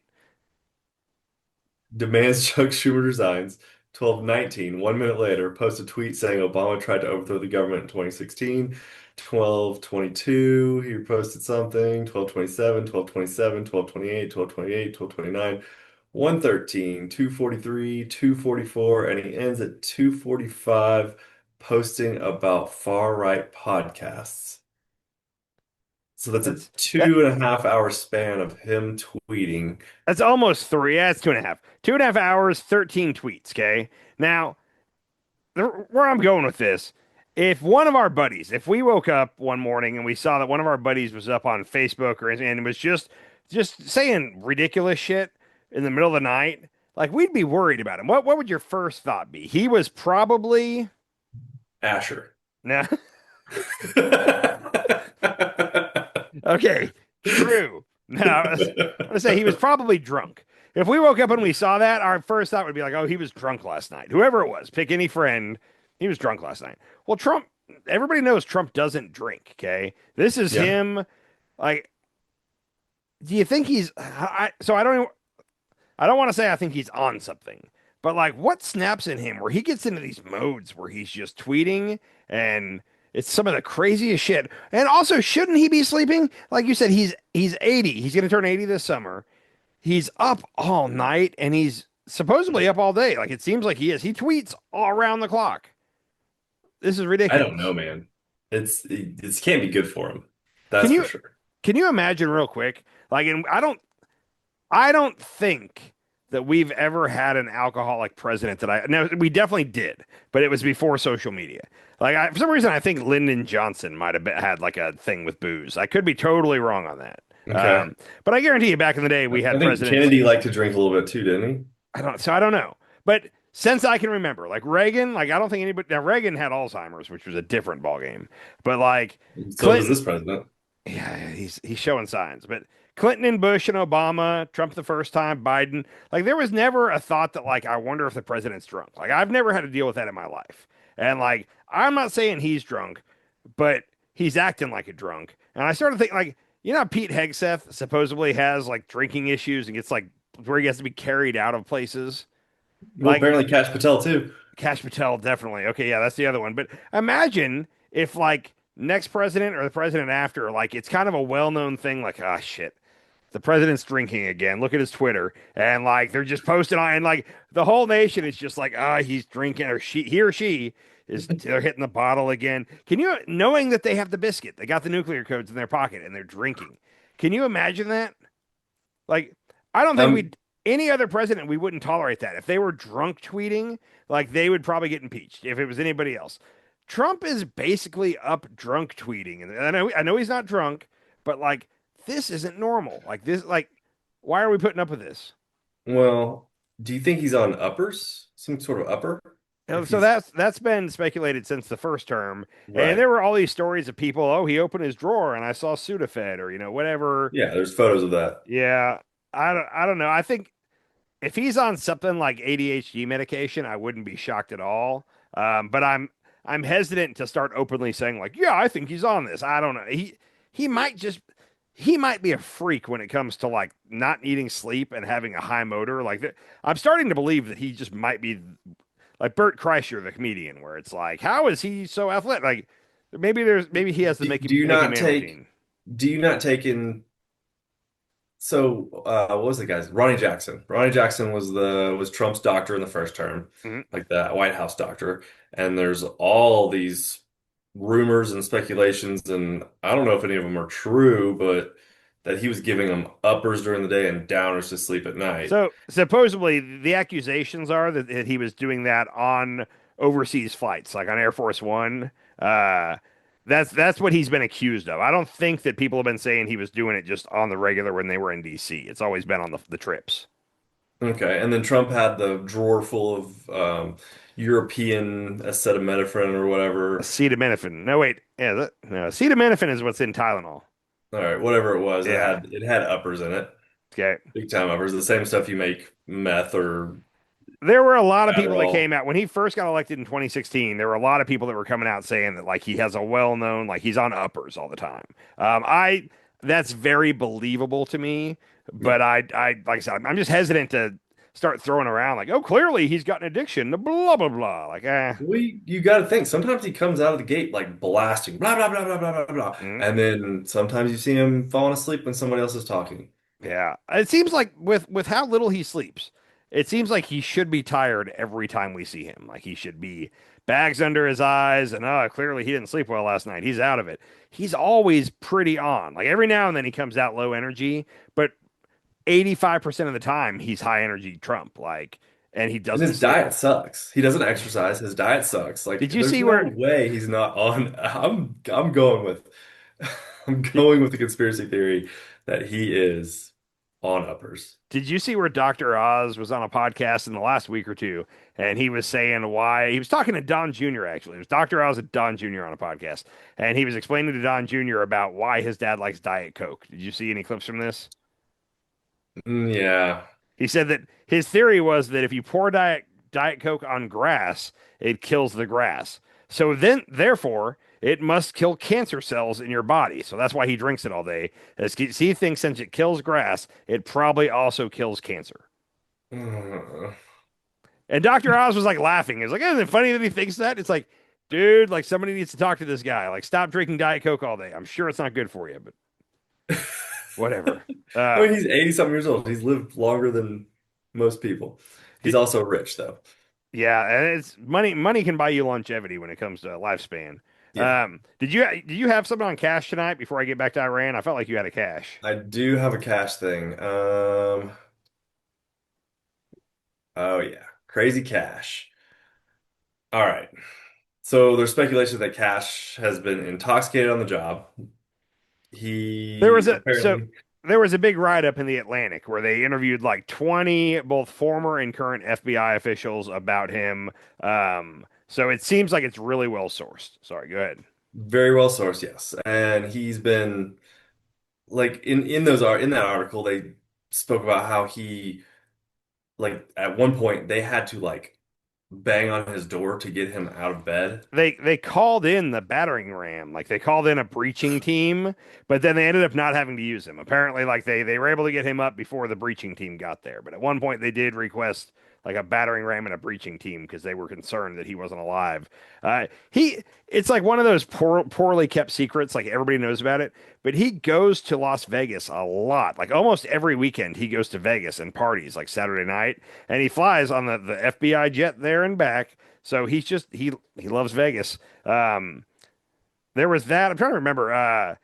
Demands Chuck Schumer resigns. 12:19. 1 minute later, post a tweet saying Obama tried to overthrow the government in 2016. 12:22. He reposted something. 12:27. 12:27. 12:28. 12:28. 12:29. 113, 243, 244, and he ends at 245 posting about far-right podcasts. So that's a 2.5 hour span of him tweeting. That's almost 3. Yeah, it's 2.5. 2.5 hours, 13 tweets, okay? Now, where I'm going with this, if one of our buddies, if we woke up one morning and we saw that one of our buddies was up on Facebook and was just saying ridiculous shit in the middle of the night, like we'd be worried about him. What would your first thought be? He was probably Asher. No. Okay, true. No, I was gonna say he was probably drunk. If we woke up and we saw that, our first thought would be like, oh, he was drunk last night. Whoever it was, pick any friend, he was drunk last night. Well, Trump, everybody knows Trump doesn't drink, okay? This is him, like, do you think he's, I don't want to say I think he's on something, but like what snaps in him where he gets into these modes where he's just tweeting and it's some of the craziest shit. And also, shouldn't he be sleeping? Like you said, he's 80. He's going to turn 80 this summer. He's up all night and he's supposedly up all day. Like it seems like he is. He tweets all around the clock. This is ridiculous. I don't know, man. It can't be good for him. That's for sure. Can you imagine real quick? Like, and I don't think that we've ever had an alcoholic president no, we definitely did, but it was before social media. Like, for some reason, I think Lyndon Johnson might have had like a thing with booze. I could be totally wrong on that, Okay. But I guarantee you, back in the day, we I had think presidents. Kennedy liked to drink a little bit too, didn't I don't know. But since I can remember, like Reagan, like I don't think anybody now Reagan had Alzheimer's, which was a different ballgame. But like he? So does Clinton, this president. yeah, he's showing signs. But Clinton and Bush and Obama, Trump the first time, Biden, like there was never a thought that like I wonder if the president's drunk. Like I've never had to deal with that in my life. And like I'm not saying he's drunk, but he's acting like a drunk. And I started thinking like, you know, how Pete Hegseth supposedly has like drinking issues and gets like where he has to be carried out of places. Well, Like apparently Cash Patel too. Cash Patel, definitely. Okay, yeah, that's the other one. But imagine if like next president or the president after, like it's kind of a well-known thing, like, ah shit, the president's drinking again. Look at his Twitter. And like they're just posting on and like the whole nation is just like, ah, he's drinking, or he or she is they're hitting the bottle again. Can you knowing that they have the biscuit, they got the nuclear codes in their pocket and they're drinking. Can you imagine that? Like, I don't think we'd any other president, we wouldn't tolerate that. If they were drunk tweeting, like they would probably get impeached if it was anybody else. Trump is basically up drunk tweeting. And I know he's not drunk, but like this isn't normal. Like this, like, why are we putting up with this? Well, do you think he's on uppers? Some sort of upper? If So he's that's been speculated since the first term. right. And there were all these stories of people, oh, he opened his drawer and I saw Sudafed or, you know, whatever. Yeah, there's photos of that. Yeah. I don't know. I think if he's on something like ADHD medication, I wouldn't be shocked at all. But I'm hesitant to start openly saying like, yeah, I think he's on this. I don't know. He might just he might be a freak when it comes to like not needing sleep and having a high motor. I'm starting to believe that he just might be like Bert Kreischer, the comedian, where it's like, how is he so athletic? Like maybe he has to make Do you make not a man take routine. do you not take in so what was the guy's Ronnie Jackson? Ronnie Jackson was Trump's doctor in the first term, Mhm. like that White House doctor. And there's all these rumors and speculations, and I don't know if any of them are true, but that he was giving them uppers during the day and downers to sleep at night. So supposedly the accusations are that he was doing that on overseas flights, like on Air Force One. That's what he's been accused of. I don't think that people have been saying he was doing it just on the regular when they were in DC. It's always been on the trips. Okay, and then Trump had the drawer full of European acetaminophen or whatever. Acetaminophen. No, wait. Yeah, no. Acetaminophen is what's in Tylenol. All right, whatever it was, Yeah. it had uppers in it. Okay. Big time uppers. The same stuff you make meth or There were a lot of people that Adderall. came out when he first got elected in 2016. There were a lot of people that were coming out saying that like he has a well-known like he's on uppers all the time. I That's very believable to me, but I like I said, I'm just hesitant to start throwing around like, oh, clearly he's got an addiction to blah blah blah. Like, You got to think. Sometimes he comes out of the gate like blasting, blah blah blah blah blah blah blah, and then sometimes you see him falling asleep when somebody else is talking. yeah. It seems like with how little he sleeps, it seems like he should be tired every time we see him. Like he should be bags under his eyes, and clearly he didn't sleep well last night. He's out of it. He's always pretty on. Like every now and then he comes out low energy, but 85% of the time he's high energy Trump. Like, and he And doesn't his sleep. diet sucks. He doesn't exercise. His diet sucks. Like Did you there's see no where way he's not on. I'm going with I'm going with the conspiracy theory that he is on uppers. Did you see where Dr. Oz was on a podcast in the last week or two, and he was saying why he was talking to Don Jr. Actually, it was Dr. Oz and Don Jr. on a podcast, and he was explaining to Don Jr. about why his dad likes Diet Coke. Did you see any clips from this? Yeah. He said that his theory was that if you pour Diet Coke on grass, it kills the grass. So then, therefore, it must kill cancer cells in your body. So that's why he drinks it all day. As he thinks since it kills grass, it probably also kills cancer. Uh, And Dr. Oz was like laughing. It's like, isn't it funny that he thinks that? It's like, dude, like somebody needs to talk to this guy. Like, stop drinking Diet Coke all day. I'm sure it's not good for you, but whatever. I mean, he's 80 something years old. He's lived longer than most people. He's also rich though. Yeah, and it's money. Money can buy you longevity when it comes to lifespan. Yeah. Did you have something on cash tonight before I get back to Iran? I felt like you had a cash. I do have a cash thing. Oh yeah, crazy cash. All right. So there's speculation that Cash has been intoxicated on the job. There He was a so apparently there was a big write-up in the Atlantic where they interviewed like 20 both former and current FBI officials about him. So it seems like it's really well sourced. Sorry, go ahead. Very well sourced, yes. And he's been like in that article they spoke about how he like at one point they had to like bang on his door to get him out of bed. They called in the battering ram, like they called in a breaching team, but then they ended up not having to use him. Apparently, like they were able to get him up before the breaching team got there. But at one point, they did request like a battering ram and a breaching team because they were concerned that he wasn't alive. It's like one of those poorly kept secrets, like everybody knows about it. But he goes to Las Vegas a lot, like almost every weekend. He goes to Vegas and parties, like Saturday night, and he flies on the FBI jet there and back. So he loves Vegas. There was that. I'm trying to remember.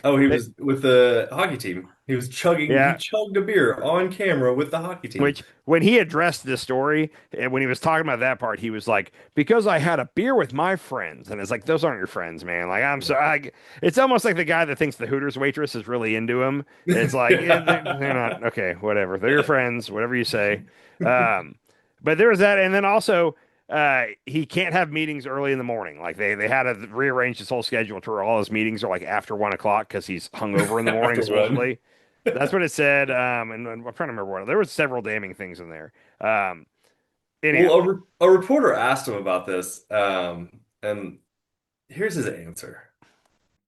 Oh, he was with the hockey team. He was Yeah. he chugged a beer on camera with the hockey team. Which, when he addressed this story, and when he was talking about that part, he was like, "Because I had a beer with my friends," and it's like, "Those aren't your friends, man." Like, it's almost like the guy that thinks the Hooters waitress is really into him. It's like, yeah, they're not. Okay, whatever. They're your friends. Whatever you say. But there was that, and then also. He can't have meetings early in the morning. Like they had to rearrange his whole schedule to where all his meetings are like after 1 o'clock because he's hungover in the morning, After one. supposedly. That's what it said. And I'm trying to remember what there was several damning things in there. Anyhow, Well, a reporter asked him about this, and here's his answer.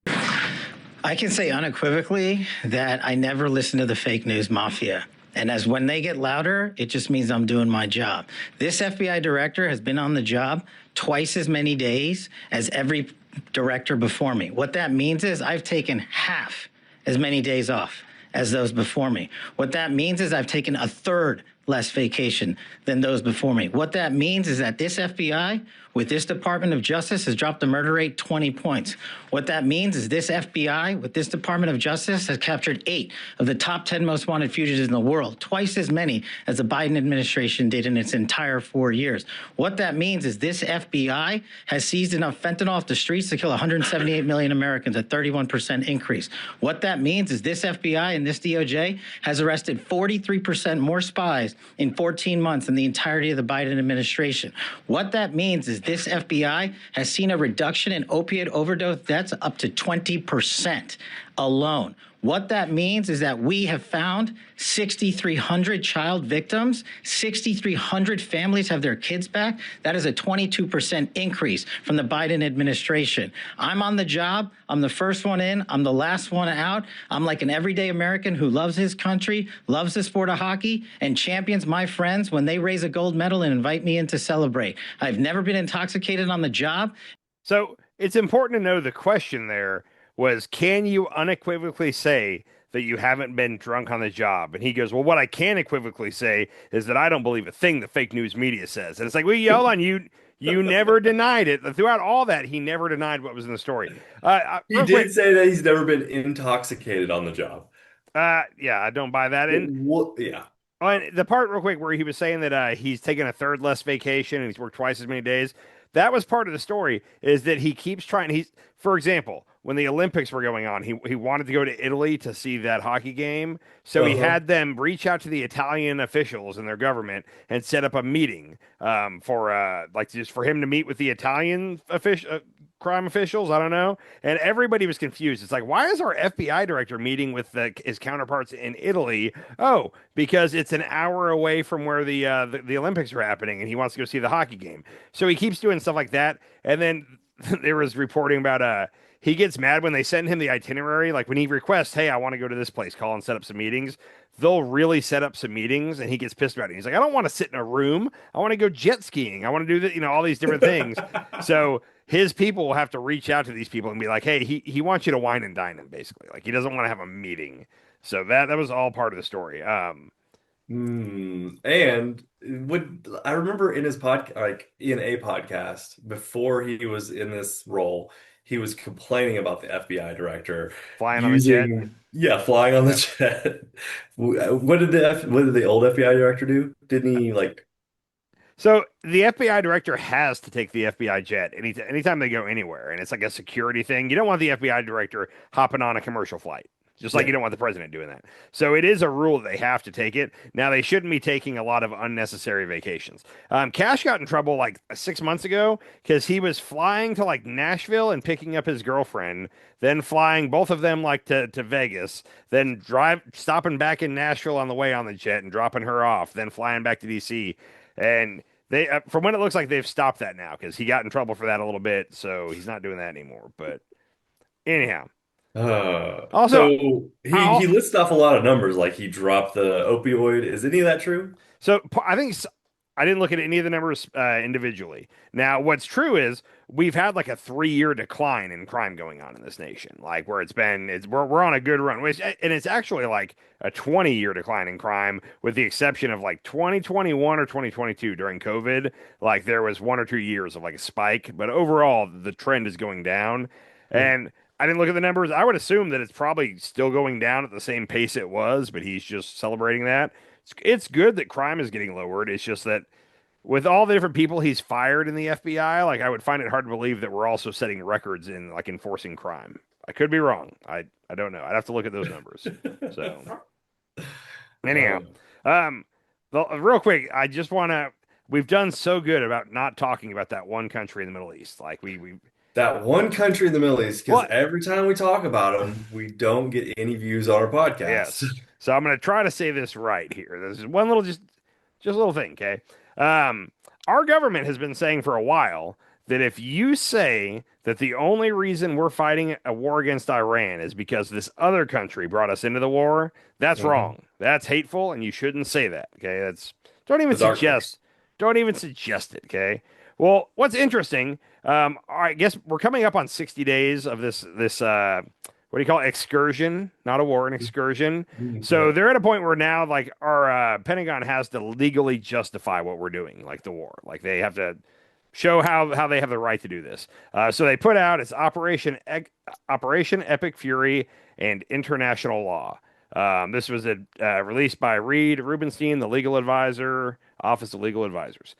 I can say unequivocally that I never listen to the fake news mafia. And as when they get louder, it just means I'm doing my job. This FBI director has been on the job twice as many days as every director before me. What that means is I've taken half as many days off as those before me. What that means is I've taken a third less vacation than those before me. What that means is that this FBI with this Department of Justice has dropped the murder rate 20 points. What that means is this FBI with this Department of Justice has captured 8 of the top 10 most wanted fugitives in the world, twice as many as the Biden administration did in its entire 4 years. What that means is this FBI has seized enough fentanyl off the streets to kill 178 million Americans, a 31% increase. What that means is this FBI and this DOJ has arrested 43% more spies in 14 months than the entirety of the Biden administration. What that means is this FBI has seen a reduction in opiate overdose deaths up to 20% alone. What that means is that we have found 6,300 child victims, 6,300 families have their kids back. That is a 22% increase from the Biden administration. I'm on the job. I'm the first one in. I'm the last one out. I'm like an everyday American who loves his country, loves the sport of hockey, and champions my friends when they raise a gold medal and invite me in to celebrate. I've never been intoxicated on the job. so it's important to know the question there was, can you unequivocally say that you haven't been drunk on the job? And he goes, well, what I can equivocally say is that I don't believe a thing the fake news media says. And it's like, well, hold on, you never denied it. Throughout all that, he never denied what was in the story. He did say that he's never been intoxicated on the job. Yeah, I don't buy that. And Yeah. oh, and the part real quick where he was saying that he's taken a third less vacation and he's worked twice as many days. That was part of the story, is that he keeps trying. For example, when the Olympics were going on, he wanted to go to Italy to see that hockey game. So he had them reach out to the Italian officials and their government and set up a meeting for just for him to meet with the Italian crime officials. I don't know. And everybody was confused. It's like, why is our FBI director meeting with his counterparts in Italy? Oh, because it's an hour away from where the Olympics are happening, and he wants to go see the hockey game. So he keeps doing stuff like that. And then there was reporting about he gets mad when they send him the itinerary. Like when he requests, hey, I want to go to this place, call and set up some meetings. They'll really set up some meetings, and he gets pissed about it. He's like, I don't want to sit in a room. I want to go jet skiing. I want to do that, all these different things. So his people will have to reach out to these people and be like, hey, he wants you to wine and dine him, basically. Like he doesn't want to have a meeting. So that was all part of the story. And I remember in his podcast, like in a podcast before he was in this role, he was complaining about the FBI director flying on the jet. Yeah, flying on the jet. What did the old FBI director do? Didn't he like? So the FBI director has to take the FBI jet anytime they go anywhere, and it's like a security thing. You don't want the FBI director hopping on a commercial flight. just like you don't want the president doing that. So it is a rule that they have to take it. Now, they shouldn't be taking a lot of unnecessary vacations. Cash got in trouble like 6 months ago because he was flying to like Nashville and picking up his girlfriend, then flying both of them like to Vegas, then stopping back in Nashville on the way on the jet and dropping her off, then flying back to DC. And they, from what it looks like, they've stopped that now because he got in trouble for that a little bit. So he's not doing that anymore. But anyhow. Also, so he lists off a lot of numbers, like he dropped the opioid. Is any of that true? So I think I didn't look at any of the numbers individually. Now, what's true is we've had like a 3-year decline in crime going on in this nation, like where we're on a good run, and it's actually like a 20-year decline in crime, with the exception of like 2021 or 2022 during COVID. Like there was 1 or 2 years of like a spike, but overall the trend is going down. And I didn't look at the numbers. I would assume that it's probably still going down at the same pace it was, but he's just celebrating that. It's good that crime is getting lowered. It's just that with all the different people he's fired in the FBI, like I would find it hard to believe that we're also setting records in like enforcing crime. I could be wrong. I don't know. I'd have to look at those numbers. So anyhow, real quick, I just want to. We've done so good about not talking about that one country in the Middle East. Like we that one country in the Middle East, because every time we talk about them, we don't get any views on our podcast. Yes. So I'm going to try to say this right here. This is one little, just a little thing, okay? Our government has been saying for a while that if you say that the only reason we're fighting a war against Iran is because this other country brought us into the war, that's wrong. That's hateful, and you shouldn't say that, okay? Don't even suggest it, okay? Well, what's interesting, I guess we're coming up on 60 days of this what do you call it? Excursion, not a war, an excursion. So they're at a point where now, like, our Pentagon has to legally justify what we're doing, like the war. Like, they have to show how they have the right to do this. So they put out, it's Operation Epic Fury and International Law. This was released by Reed Rubenstein, the legal advisor, Office of Legal Advisors.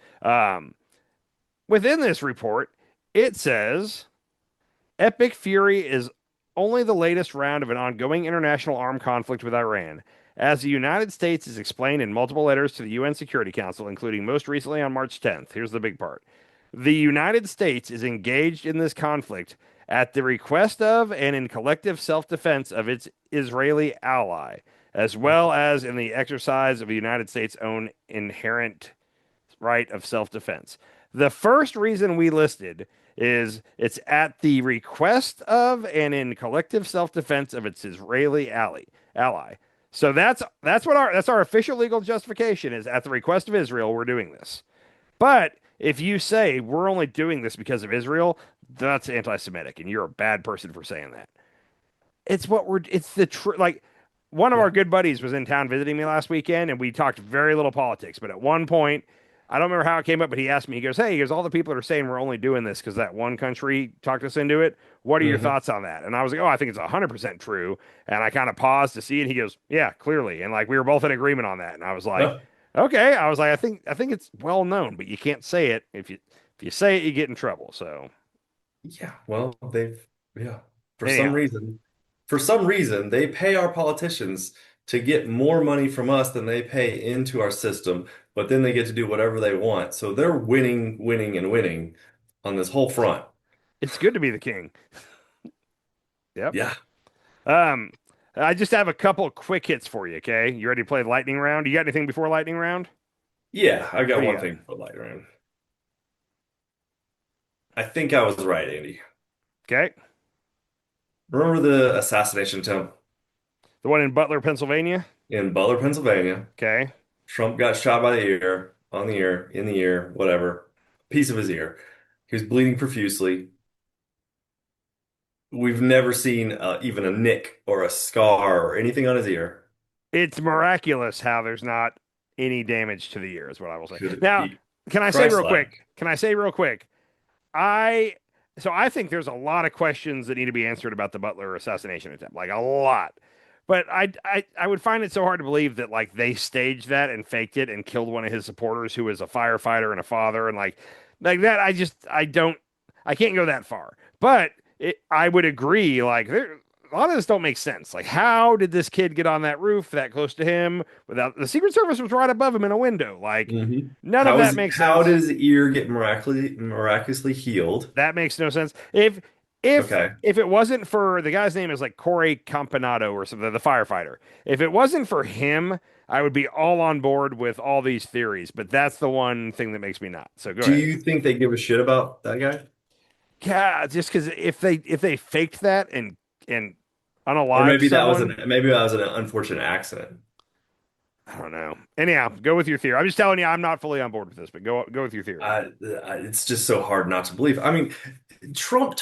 Within this report, it says, Epic Fury is only the latest round of an ongoing international armed conflict with Iran. As the United States is explained in multiple letters to the UN Security Council, including most recently on March 10th. Here's the big part. The United States is engaged in this conflict at the request of and in collective self-defense of its Israeli ally, as well as in the exercise of the United States' own inherent right of self-defense. The first reason we listed is it's at the request of and in collective self-defense of its Israeli ally. So that's our official legal justification is at the request of Israel, we're doing this. But if you say we're only doing this because of Israel, that's anti-Semitic, and you're a bad person for saying that. Like, one of our good buddies was in town visiting me last weekend, and we talked very little politics. But at one point, I don't remember how it came up, but he asked me, he goes, all the people that are saying we're only doing this because that one country talked us into it. What are your thoughts on that? And I was like, I think it's 100% true. And I kind of paused to see it. And he goes, yeah, clearly. And like, we were both in agreement on that. And I was like, okay. I was like, I think it's well known, but you can't say it. If you say it, you get in trouble. So yeah, well, for some reason, they pay our politicians to get more money from us than they pay into our system, but then they get to do whatever they want. So they're winning, winning, and winning on this whole front. It's good to be the king. Yep. Yeah. I just have a couple quick hits for you, okay? You ready to play the lightning round? You got anything before lightning round? Yeah, I got one thing for lightning round. I think I was right, Andy. Okay. Remember the assassination attempt? The one in Butler, Pennsylvania? In Butler, Pennsylvania. Okay. Trump got shot by the ear, in the ear, whatever. Piece of his ear. He was bleeding profusely. We've never seen even a nick or a scar or anything on his ear. It's miraculous how there's not any damage to the ear, is what I will say. Now, can I say real quick? I think there's a lot of questions that need to be answered about the Butler assassination attempt, like a lot. But I would find it so hard to believe that like they staged that and faked it and killed one of his supporters who was a firefighter and a father and like that. I can't go that far. But I would agree. Like a lot of this don't make sense. Like, how did this kid get on that roof that close to him without the Secret Service was right above him in a window? Like, none of that makes sense. How did his ear get miraculously healed? That makes no sense. If it wasn't for the guy's name is like Corey Campanado or something, the firefighter. If it wasn't for him, I would be all on board with all these theories. But that's the one thing that makes me not. So go ahead. Do you think they give a shit about that guy? Yeah, just because if they faked that and unalived Or maybe someone, that was an unfortunate accident. I don't know. Anyhow, go with your theory. I'm just telling you, I'm not fully on board with this, but go with your theory. It's just so hard not to believe. I mean, Trump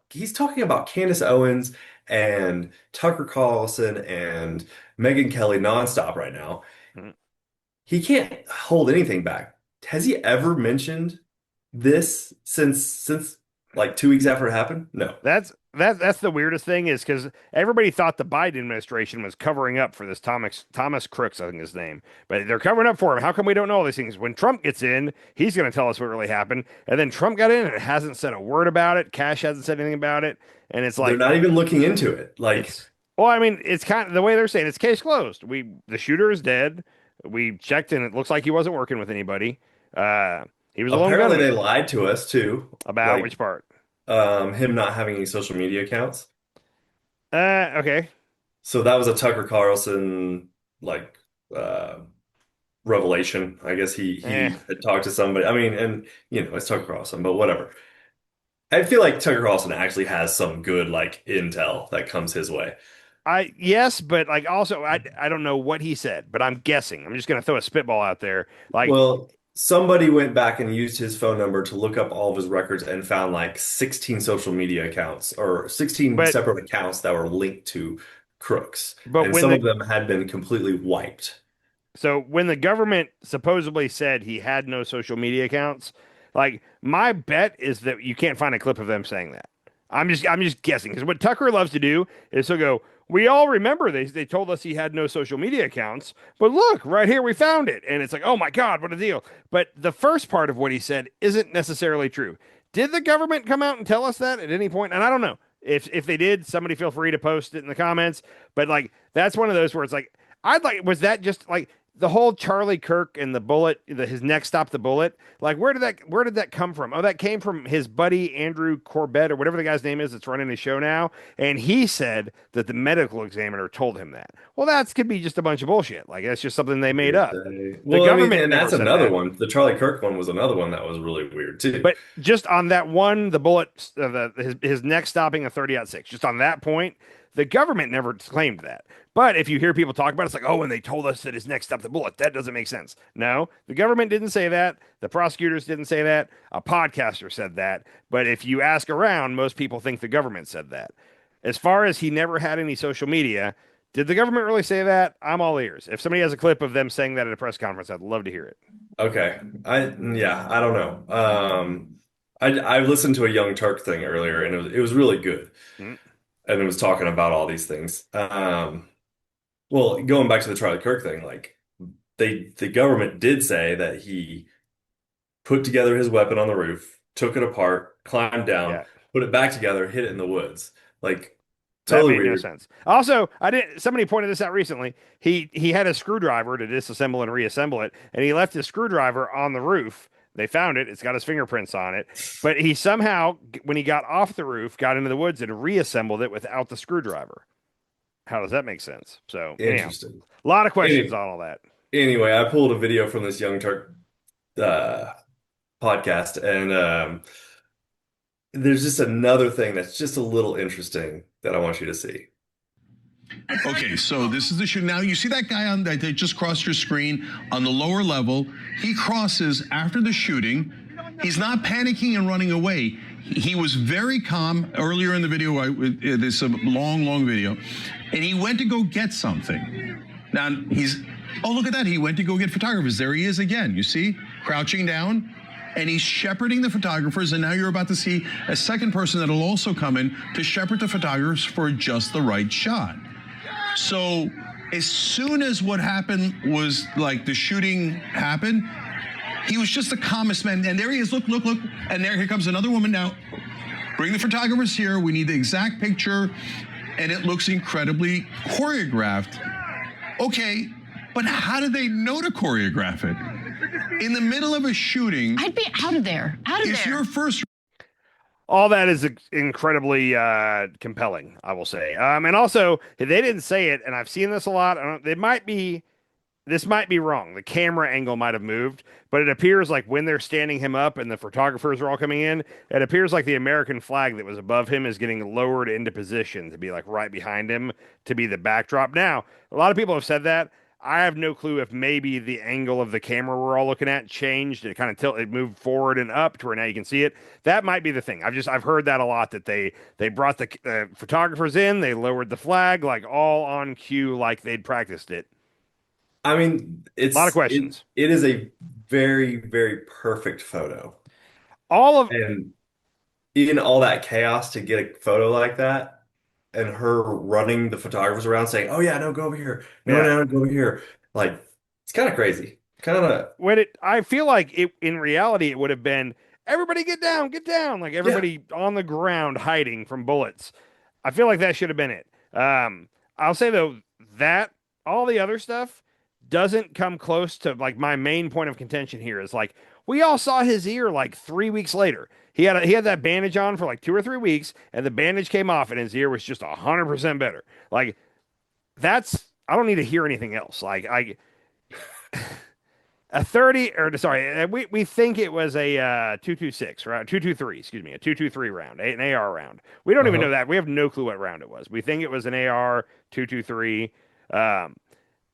he's talking about Candace Owens and Tucker Carlson and Megyn Kelly nonstop right now. He can't hold anything back. Has he ever mentioned this since like 2 weeks after it happened? No. That's the weirdest thing is because everybody thought the Biden administration was covering up for this Thomas Crooks, I think his name, but they're covering up for him. How come we don't know all these things? When Trump gets in, he's going to tell us what really happened. And then Trump got in and hasn't said a word about it. Cash hasn't said anything about it. And it's like they're not even looking into it. Well, I mean, it's kind of the way they're saying it's case closed. The shooter is dead. We checked and it looks like he wasn't working with anybody. He was alone. Apparently they lied to us too. About which part? Him not having any social media accounts. Okay. So that was a Tucker Carlson revelation. I guess he had talked to somebody. I mean, and it's Tucker Carlson, but whatever. I feel like Tucker Carlson actually has some good intel that comes his way. Yes, but also I don't know what he said, but I'm guessing. I'm just gonna throw a spitball out there. Well, somebody went back and used his phone number to look up all of his records and found 16 social media accounts or 16 separate accounts that were linked to crooks. And some of them had been completely wiped. So when the government supposedly said he had no social media accounts, my bet is that you can't find a clip of them saying that. I'm just guessing because what Tucker loves to do is he'll go, we all remember they told us he had no social media accounts, but look, right here, we found it. And it's like, oh my God, what a deal. But the first part of what he said isn't necessarily true. Did the government come out and tell us that at any point? And I don't know. If they did, somebody feel free to post it in the comments. But that's one of those where it's was that just the whole Charlie Kirk and the bullet, his neck stopped the bullet. Where did that come from? Oh, that came from his buddy Andrew Corbett or whatever the guy's name is that's running his show now. And he said that the medical examiner told him that. Well, that could be just a bunch of bullshit. That's just something they made up. The government, and that's another one. The Charlie Kirk one was another one that was really weird too. But just on that one, the bullet, his neck stopping a 30-06. Just on that point, the government never claimed that. But if you hear people talk about it, it's like, oh, and they told us that his neck stopped the bullet. That doesn't make sense. No, the government didn't say that. The prosecutors didn't say that. A podcaster said that. But if you ask around, most people think the government said that. As far as he never had any social media, did the government really say that? I'm all ears. If somebody has a clip of them saying that at a press conference, I'd love to hear it. Okay. I don't know. I listened to a Young Turk thing earlier, and it was really good. Mm-hmm. And it was talking about all these things. Well, going back to the Charlie Kirk thing, the government did say that he put together his weapon on the roof, took it apart, climbed down, put it back together, hit it in the woods. Totally that made weird. No sense. Also, somebody pointed this out recently. He had a screwdriver to disassemble and reassemble it, and he left his screwdriver on the roof. They found it. It's got his fingerprints on it. But he somehow, when he got off the roof, got into the woods and reassembled it without the screwdriver. How does that make sense? So, interesting. A lot of questions on all that. Anyway, I pulled a video from this Young Turk podcast, and there's just another thing that's just a little interesting that I want you to see. Okay, so this is the shoot. Now you see that guy that just crossed your screen on the lower level. He crosses after the shooting. He's not panicking and running away. He was very calm earlier in the video. This a long video, and he went to go get something. Now look at that. He went to go get photographers. There he is again. You see, crouching down. And he's shepherding the photographers, and now you're about to see a second person that'll also come in to shepherd the photographers for just the right shot. So as soon as what happened was the shooting happened, he was just the calmest man. And there he is, look. And here comes another woman now. Bring the photographers here. We need the exact picture. and it looks incredibly choreographed. Okay, but how do they know to choreograph it? In the middle of a shooting, I'd be out of there. Out of it's there. your first. All that is incredibly compelling, I will say. And also, they didn't say it, and I've seen this a lot. This might be wrong. The camera angle might have moved, but it appears like when they're standing him up and the photographers are all coming in, it appears like the American flag that was above him is getting lowered into position to be like right behind him to be the backdrop. Now, a lot of people have said that. I have no clue if maybe the angle of the camera we're all looking at changed. It kind of it moved forward and up to where now you can see it. That might be the thing. I've heard that a lot, that they brought the photographers in, they lowered the flag, like all on cue, like they'd practiced it. I mean, it's a lot of questions. It is a very, very perfect photo. And in all that chaos to get a photo like that, and her running the photographers around saying, "Oh yeah, no, go over here. No, go over here." Like, it's kind of crazy. I feel like in reality it would have been everybody get down, like everybody on the ground hiding from bullets. I feel like that should have been it. I'll say though that all the other stuff doesn't come close to like my main point of contention here is like we all saw his ear like 3 weeks later. He had that bandage on for like 2 or 3 weeks, and the bandage came off, and his ear was just 100% better. Like I don't need to hear anything else. Like a 30 or sorry, we think it was a 226 round, 223, excuse me, a 223 round, an AR round. We don't even know that. We have no clue what round it was. We think it was an AR 223.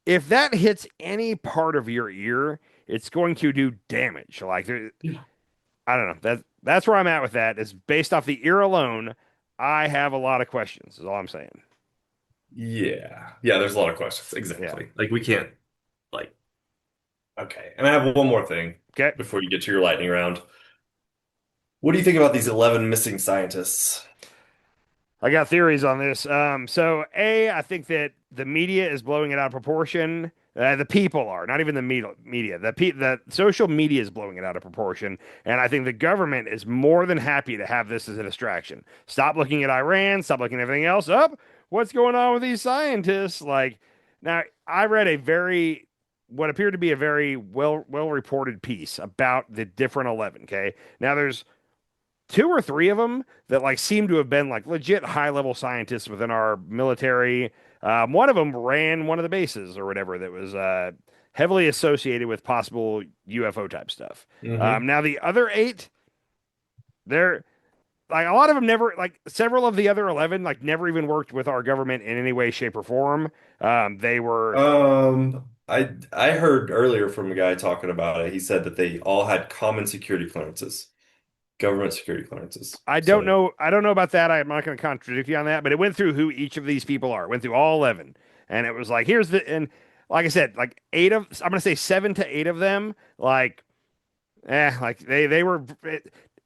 If that hits any part of your ear, it's going to do damage. Like, I don't know. That's where I'm at with that. Is based off the ear alone. I have a lot of questions. Is all I'm saying. Yeah, there's a lot of questions. Exactly. Yeah. Like we can't. Like, okay. And I have one more thing. Okay. Before you get to your lightning round, what do you think about these 11 missing scientists? I got theories on this. So I think that the media is blowing it out of proportion. The people are, not even the media. The social media is blowing it out of proportion, and I think the government is more than happy to have this as a distraction. Stop looking at Iran. Stop looking at everything else. What's going on with these scientists? Like, now I read what appeared to be a very well reported piece about the different 11. Okay, now there's 2 or 3 of them that like seem to have been like legit high level scientists within our military. One of them ran one of the bases or whatever that was heavily associated with possible UFO type stuff. Mm-hmm. Now the other 8, they're like a lot of them never, like several of the other 11 like never even worked with our government in any way, shape, or form. They were. I heard earlier from a guy talking about it. He said that they all had common security clearances. Government security clearances. I don't know about that. I'm not going to contradict you on that, but it went through who each of these people are. It went through all 11, and it was like, and like I said, like I'm going to say 7 to 8 of them, like they were.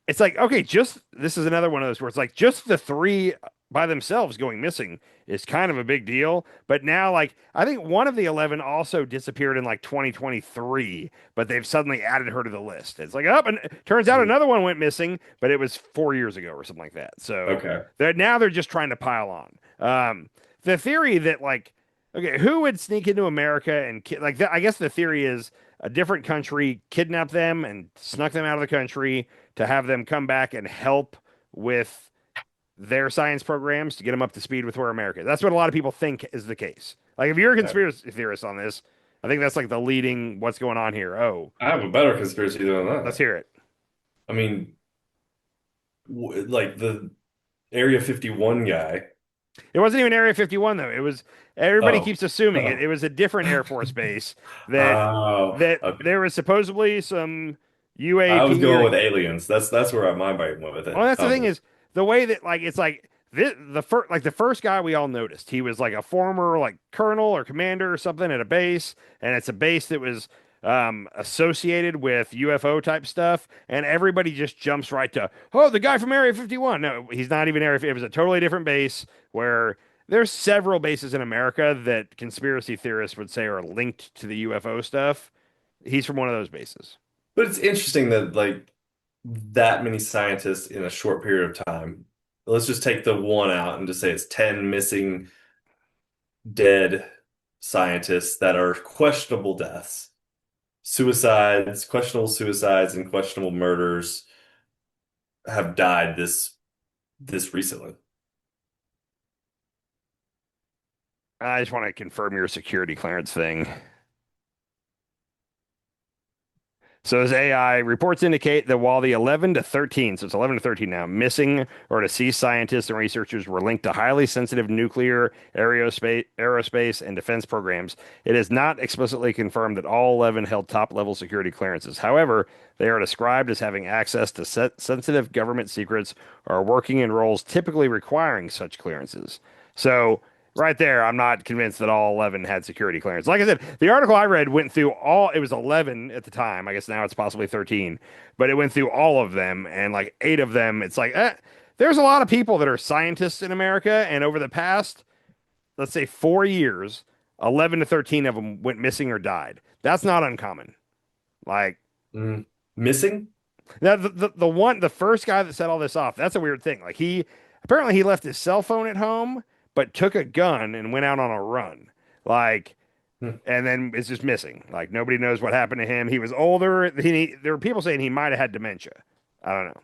It's like, okay, this is another one of those where it's like just the 3 by themselves going missing is kind of a big deal. But now, like, I think one of the 11 also disappeared in like 2023, but they've suddenly added her to the list. It's like, and it turns out another one went missing, but it was 4 years ago or something like that. So they're just trying to pile on. The theory that like, okay, who would sneak into America and I guess the theory is a different country kidnapped them and snuck them out of the country to have them come back and help with their science programs to get them up to speed with where America is. That's what a lot of people think is the case. Like, if you're a conspiracy theorist on this, I think that's like the leading what's going on here. Oh, I have a better conspiracy than that. Let's hear it. I mean, like the Area 51 guy. It wasn't even Area 51 though. It was everybody keeps assuming it was a different Air Force base that there was supposedly some UAP. I was going with aliens. That's where my mind went with it. Well, that's the thing is the way that like it's like the first guy we all noticed, he was like a former like colonel or commander or something at a base, and it's a base that was associated with UFO type stuff, and everybody just jumps right to, oh, the guy from Area 51. No, he's not even Area 51. It was a totally different base where there's several bases in America that conspiracy theorists would say are linked to the UFO stuff. He's from one of those bases. But it's interesting that like that many scientists in a short period of time let's just take the one out and just say it's 10 missing dead scientists that are questionable deaths. Suicides, questionable suicides, and questionable murders have died this recently. I just want to confirm your security clearance thing. So as AI reports indicate that while the 11 to 13, so it's 11 to 13 now, missing or deceased scientists and researchers were linked to highly sensitive nuclear, aerospace, and defense programs, it is not explicitly confirmed that all 11 held top-level security clearances. However, they are described as having access to sensitive government secrets or working in roles typically requiring such clearances. So right there, I'm not convinced that all 11 had security clearance. Like I said, the article I read went through it was 11 at the time. I guess now it's possibly 13, but it went through all of them, and like 8 of them, it's like, there's a lot of people that are scientists in America, and over the past, let's say 4 years, 11 to 13 of them went missing or died. That's not uncommon. Like, missing? Now, the first guy that set all this off, that's a weird thing. Like, apparently he left his cell phone at home, but took a gun and went out on a run. Like, and then it's just missing. Like, nobody knows what happened to him. He was older. There were people saying he might have had dementia. I don't know.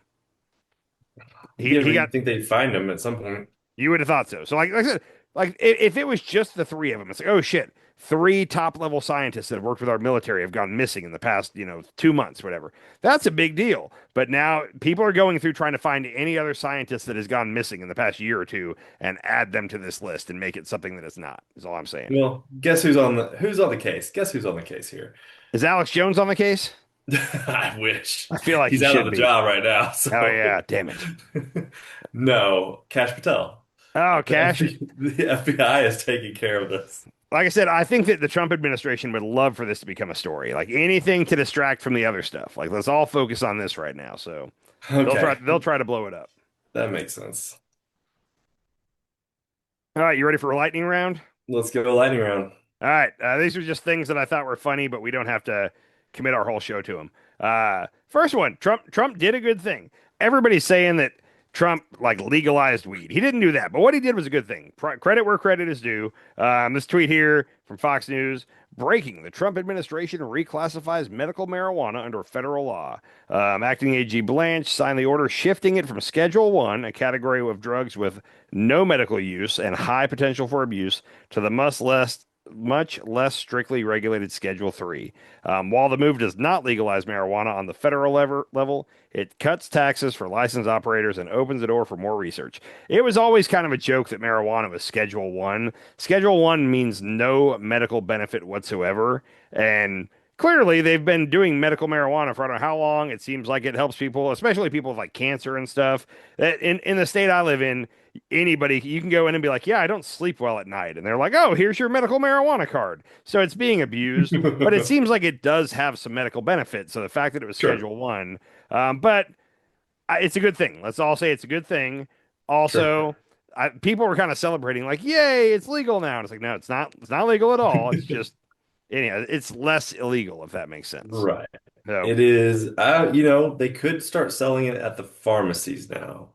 He think they'd find him at some point. You would have thought so. So, like I said, like if it was just the 3 of them, it's like, oh shit, 3 top-level scientists that have worked with our military have gone missing in the past, 2 months, whatever. That's a big deal. But now people are going through trying to find any other scientist that has gone missing in the past year or two and add them to this list and make it something that it's not, is all I'm saying. Well, guess who's on the case? Guess who's on the case here? Is Alex Jones on the case? I wish. I feel like he's out of the job right now. So. Oh, yeah. Damn it. No, Kash Patel. Oh, Cash. The FBI is taking care of this. Like I said, I think that the Trump administration would love for this to become a story. Like anything to distract from the other stuff. Like let's all focus on this right now. So they'll try to blow it up. That makes sense. All right, you ready for a lightning round? Let's go a lightning round. All right, these are just things that I thought were funny, but we don't have to commit our whole show to them. First one, Trump did a good thing. Everybody's saying that Trump like legalized weed. He didn't do that, but what he did was a good thing. Credit where credit is due. This tweet here from Fox News: breaking, the Trump administration reclassifies medical marijuana under federal law. Acting AG Blanche signed the order shifting it from Schedule 1, a category of drugs with no medical use and high potential for abuse, to the much less strictly regulated Schedule 3. While the move does not legalize marijuana on the federal level, it cuts taxes for licensed operators and opens the door for more research. It was always kind of a joke that marijuana was Schedule 1. Schedule 1 means no medical benefit whatsoever, and clearly they've been doing medical marijuana for I don't know how long. It seems like it helps people, especially people with like cancer and stuff. In the state I live in, anybody, you can go in and be like, yeah, I don't sleep well at night. And they're like, oh, here's your medical marijuana card. So it's being abused, but it seems like it does have some medical benefit. So the fact that it was Schedule 1, but it's a good thing. Let's all say it's a good thing. Also, people were kind of celebrating like, yay, it's legal now. And it's like, no, it's not legal at all. It's just, anyhow, it's less illegal, if that makes sense. Right. So, it is, they could start selling it at the pharmacies now.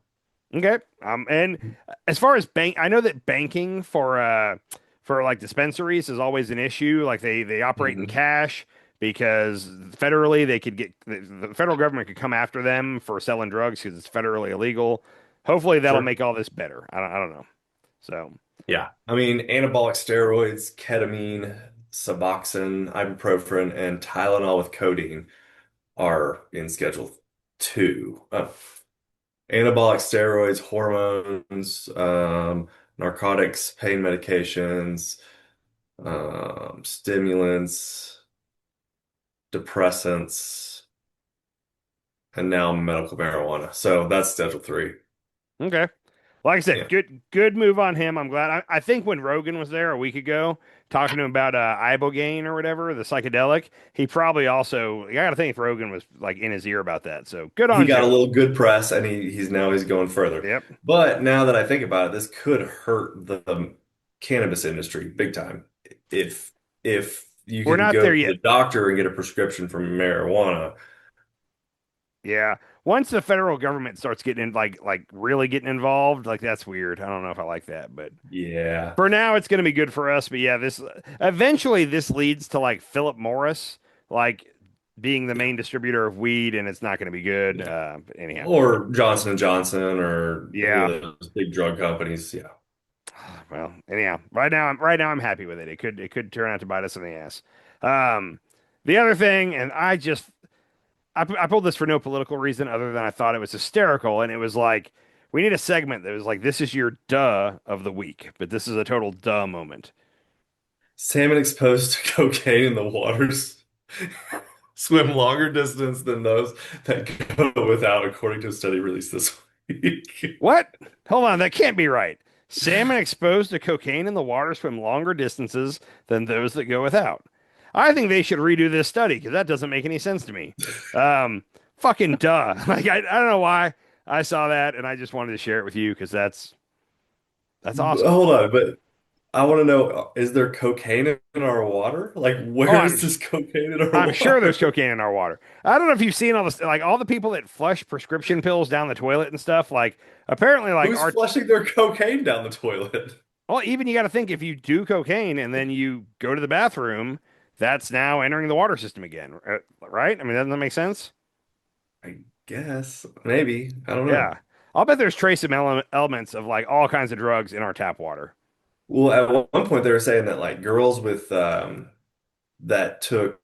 Okay. And as far as I know that banking for like dispensaries is always an issue. Like they operate in cash because federally they could the federal government could come after them for selling drugs because it's federally illegal. Hopefully that'll make all this better. I don't know. So yeah, I mean, anabolic steroids, ketamine, Suboxone, ibuprofen, and Tylenol with codeine are in Schedule 2. Anabolic steroids, hormones, narcotics, pain medications, stimulants, depressants, and now medical marijuana. So that's Schedule 3. Okay. Like I said, good move on him. I'm glad. I think when Rogan was there a week ago talking to him about ibogaine or whatever, the psychedelic, he probably also, I got to think Rogan was like in his ear about that. So good on him. He got a little good press, and he's going further. Yep. But now that I think about it, this could hurt the cannabis industry big time. If you can go to the doctor and get a prescription for marijuana. Yeah. once the federal government starts getting in, like really getting involved, like that's weird. I don't know if I like that, but Yeah. for now it's going to be good for us. But yeah, this eventually this leads to like Philip Morris, like being the main distributor of weed, and it's not going to be good. But anyhow, Or Johnson and Johnson or any yeah. of those big drug companies. Yeah. Well, anyhow, right now I'm happy with it. It could turn out to bite us in the ass. The other thing, and I pulled this for no political reason other than I thought it was hysterical, and it was like we need a segment that was like this is your duh of the week, but this is a total duh moment. Salmon exposed to cocaine in the waters swim longer distance than those that go without, according to a study released this week. What? Hold on, that can't be right. Salmon exposed to cocaine in the water swim longer distances than those that go without. I think they should redo this study because that doesn't make any sense to me. Fucking duh. Like I don't know why I saw that, and I just wanted to share it with you because that's awesome. Hold on, but I want to know, is there cocaine in our water? Like, where is this cocaine in our water? I'm sure there's cocaine in our water. I don't know if you've seen all this, like all the people that flush prescription pills down the toilet and stuff. Like, apparently, like who's flushing their cocaine down the toilet? Well, even you got to think if you do cocaine and then you go to the bathroom, that's now entering the water system again, right? I mean, doesn't that make sense? I guess maybe. I don't know. Yeah, I'll bet there's trace elements of like all kinds of drugs in our tap water. Well, at one point they were saying that like girls with that took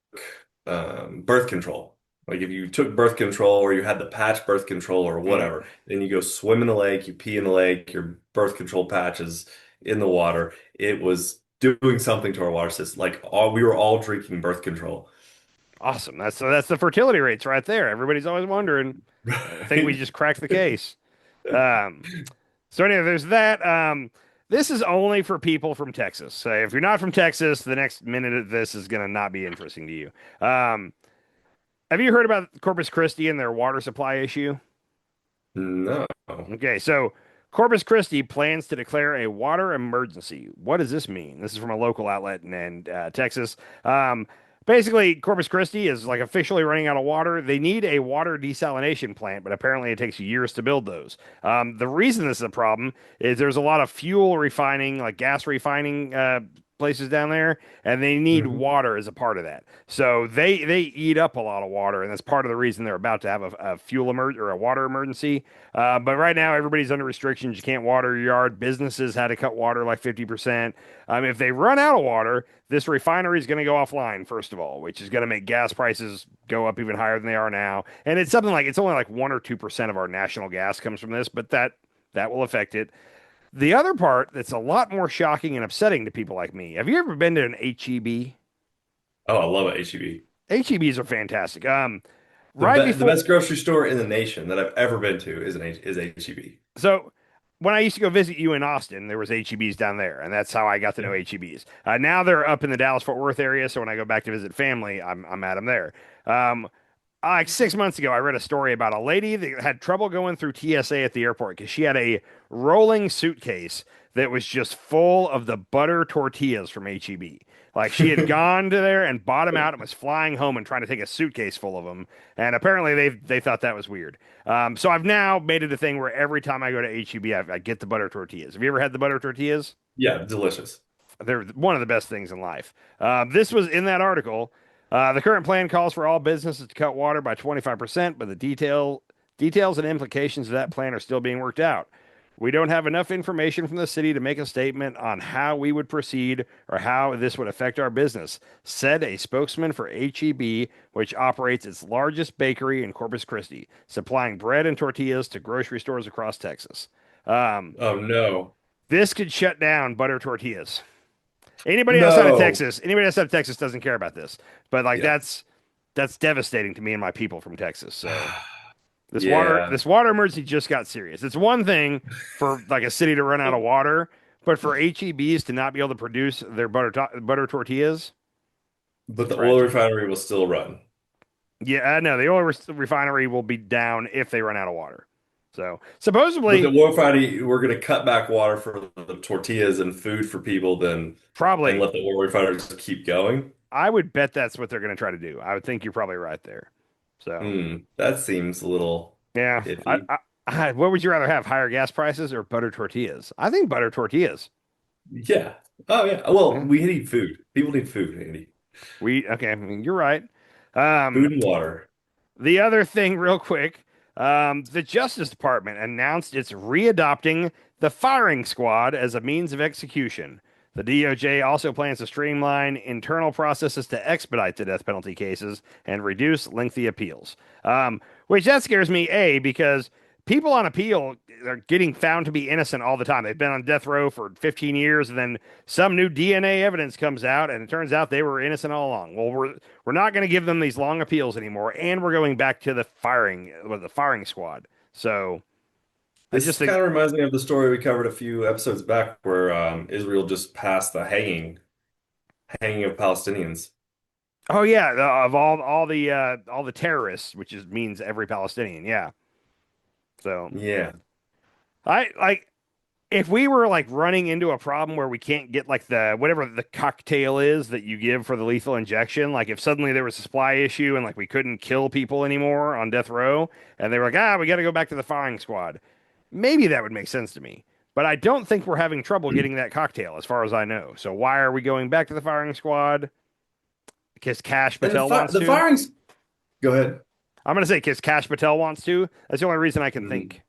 birth control, like if you took birth control or you had the patch birth control or whatever, then you go swim in the lake, you pee in the lake, your birth control patch is in the water. It was doing something to our water system. Like we were all drinking birth control. Awesome. That's the fertility rates right there. Everybody's always wondering. I think we just cracked the case. So anyway, there's that. This is only for people from Texas. So if you're not from Texas, the next minute of this is going to not be interesting to you. Have you heard about Corpus Christie and their water supply issue? No. Okay, so Corpus Christie plans to declare a water emergency. What does this mean? This is from a local outlet in Texas. Basically, Corpus Christie is like officially running out of water. They need a water desalination plant, but apparently it takes years to build those. The reason this is a problem is there's a lot of fuel refining, like gas refining places down there, and they need water as a part of that. So they eat up a lot of water, and that's part of the reason they're about to have a or a water emergency. But right now, everybody's under restrictions. You can't water your yard. Businesses had to cut water like 50%. If they run out of water, this refinery is going to go offline, first of all, which is going to make gas prices go up even higher than they are now. And it's something like it's only like 1 or 2% of our national gas comes from this, but that will affect it. The other part that's a lot more shocking and upsetting to people like me. Have you ever been to an HEB? Oh, I love HEB. HEBs are fantastic. The best grocery store in the nation that I've ever been to is HEB. So when I used to go visit you in Austin, there was HEBs down there, and that's how I got to know HEBs. Now they're up in the Dallas-Fort Worth area, so when I go back to visit family, I'm at them there. Like 6 months ago, I read a story about a lady that had trouble going through TSA at the airport because she had a rolling suitcase that was just full of the butter tortillas from HEB. Like she had gone to there and bought them out and was flying home and trying to take a suitcase full of them. And apparently they thought that was weird. So I've now made it a thing where every time I go to HEB, I get the butter tortillas. Have you ever had the butter tortillas? Yeah, delicious. They're one of the best things in life. This was in that article. The current plan calls for all businesses to cut water by 25%, but the details and implications of that plan are still being worked out. We don't have enough information from the city to make a statement on how we would proceed or how this would affect our business, said a spokesman for HEB, which operates its largest bakery in Corpus Christie, supplying bread and tortillas to grocery stores across Texas. Oh, no. This could shut down butter tortillas. Anybody outside of Texas doesn't care about this, but like that's devastating to me and my people from Texas. So this water emergency just got serious. It's one thing for like a city to run out of water, but for HEBs to not be able to produce their butter tortillas. But the oil refinery will still run. Yeah, no, the oil refinery will be down if they run out of water. So supposedly, with the oil refinery, we're going to cut back water for the tortillas and food for people, then probably and let the oil refinery just keep going. I would bet that's what they're going to try to do. I would think you're probably right there. So that seems a little Yeah. Iffy. What would you rather have, higher gas prices or butter tortillas? I think butter tortillas. Yeah. Oh yeah. Well, Yeah. we need food. People need food, Andy. Okay, I mean, you're right. Food and water. The other thing, real quick, the Justice Department announced it's readopting the firing squad as a means of execution. The DOJ also plans to streamline internal processes to expedite the death penalty cases and reduce lengthy appeals. Which that scares me, A, because people on appeal are getting found to be innocent all the time. They've been on death row for 15 years, and then some new DNA evidence comes out, and it turns out they were innocent all along. Well, we're not going to give them these long appeals anymore, and we're going back to the firing squad. So I This just think, kind of reminds me of the story we covered a few episodes back where Israel just passed the hanging of Palestinians. oh yeah, of all the terrorists, which means every Palestinian, yeah. So Yeah. I like if we were like running into a problem where we can't get like the whatever the cocktail is that you give for the lethal injection, like if suddenly there was a supply issue and like we couldn't kill people anymore on death row, and they were like, we got to go back to the firing squad, maybe that would make sense to me. But I don't think we're having trouble getting that cocktail, as far as I know. So why are we going back to the firing squad? Because Cash And Patel wants the to. firings. Go ahead. I'm gonna say because Cash Patel wants to. That's the only reason I can think.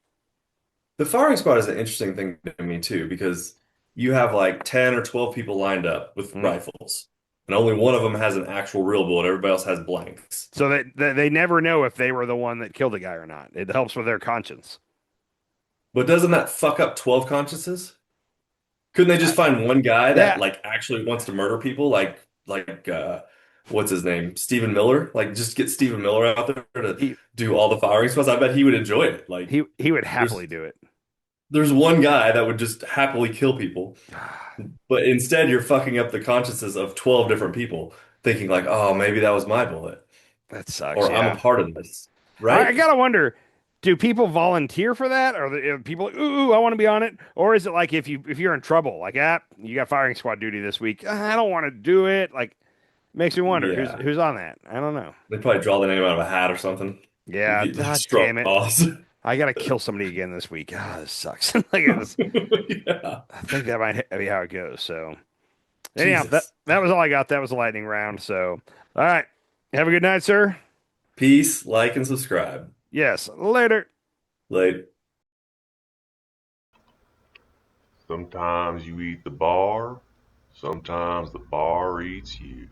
The firing squad is an interesting thing to me too, because you have like 10 or 12 people lined up with rifles, and only one of them has an actual real bullet. Everybody else has blanks. So that they never know if they were the one that killed the guy or not. It helps with their conscience. But doesn't that fuck up 12 consciences? Couldn't they just find one guy that like actually wants to murder people? Like what's his name? Stephen Miller? Like just get Stephen Miller out there to do all the firing squads. I bet he would enjoy it. Like he would happily do it. There's one guy that would just happily kill people. But instead you're fucking up the consciences of 12 different people, thinking like, oh, maybe that was my bullet. That sucks. Or I'm a part of this. Right? I gotta wonder, do people volunteer for that? Or are people like, ooh, I want to be on it? Or is it like if you're in trouble, like you got firing squad duty this week, I don't want to do it. Like makes me wonder who's on that. I don't know. They probably draw the name out of a hat or something. Yeah, God damn it. I gotta kill somebody again this week. This sucks. Like I think that might be how it goes. So anyhow, that was all I got. That was a lightning round. So all right. Have a good night, sir. Peace, like, and subscribe. Yes. Later. Later. Sometimes you eat the bar, sometimes the bar eats you.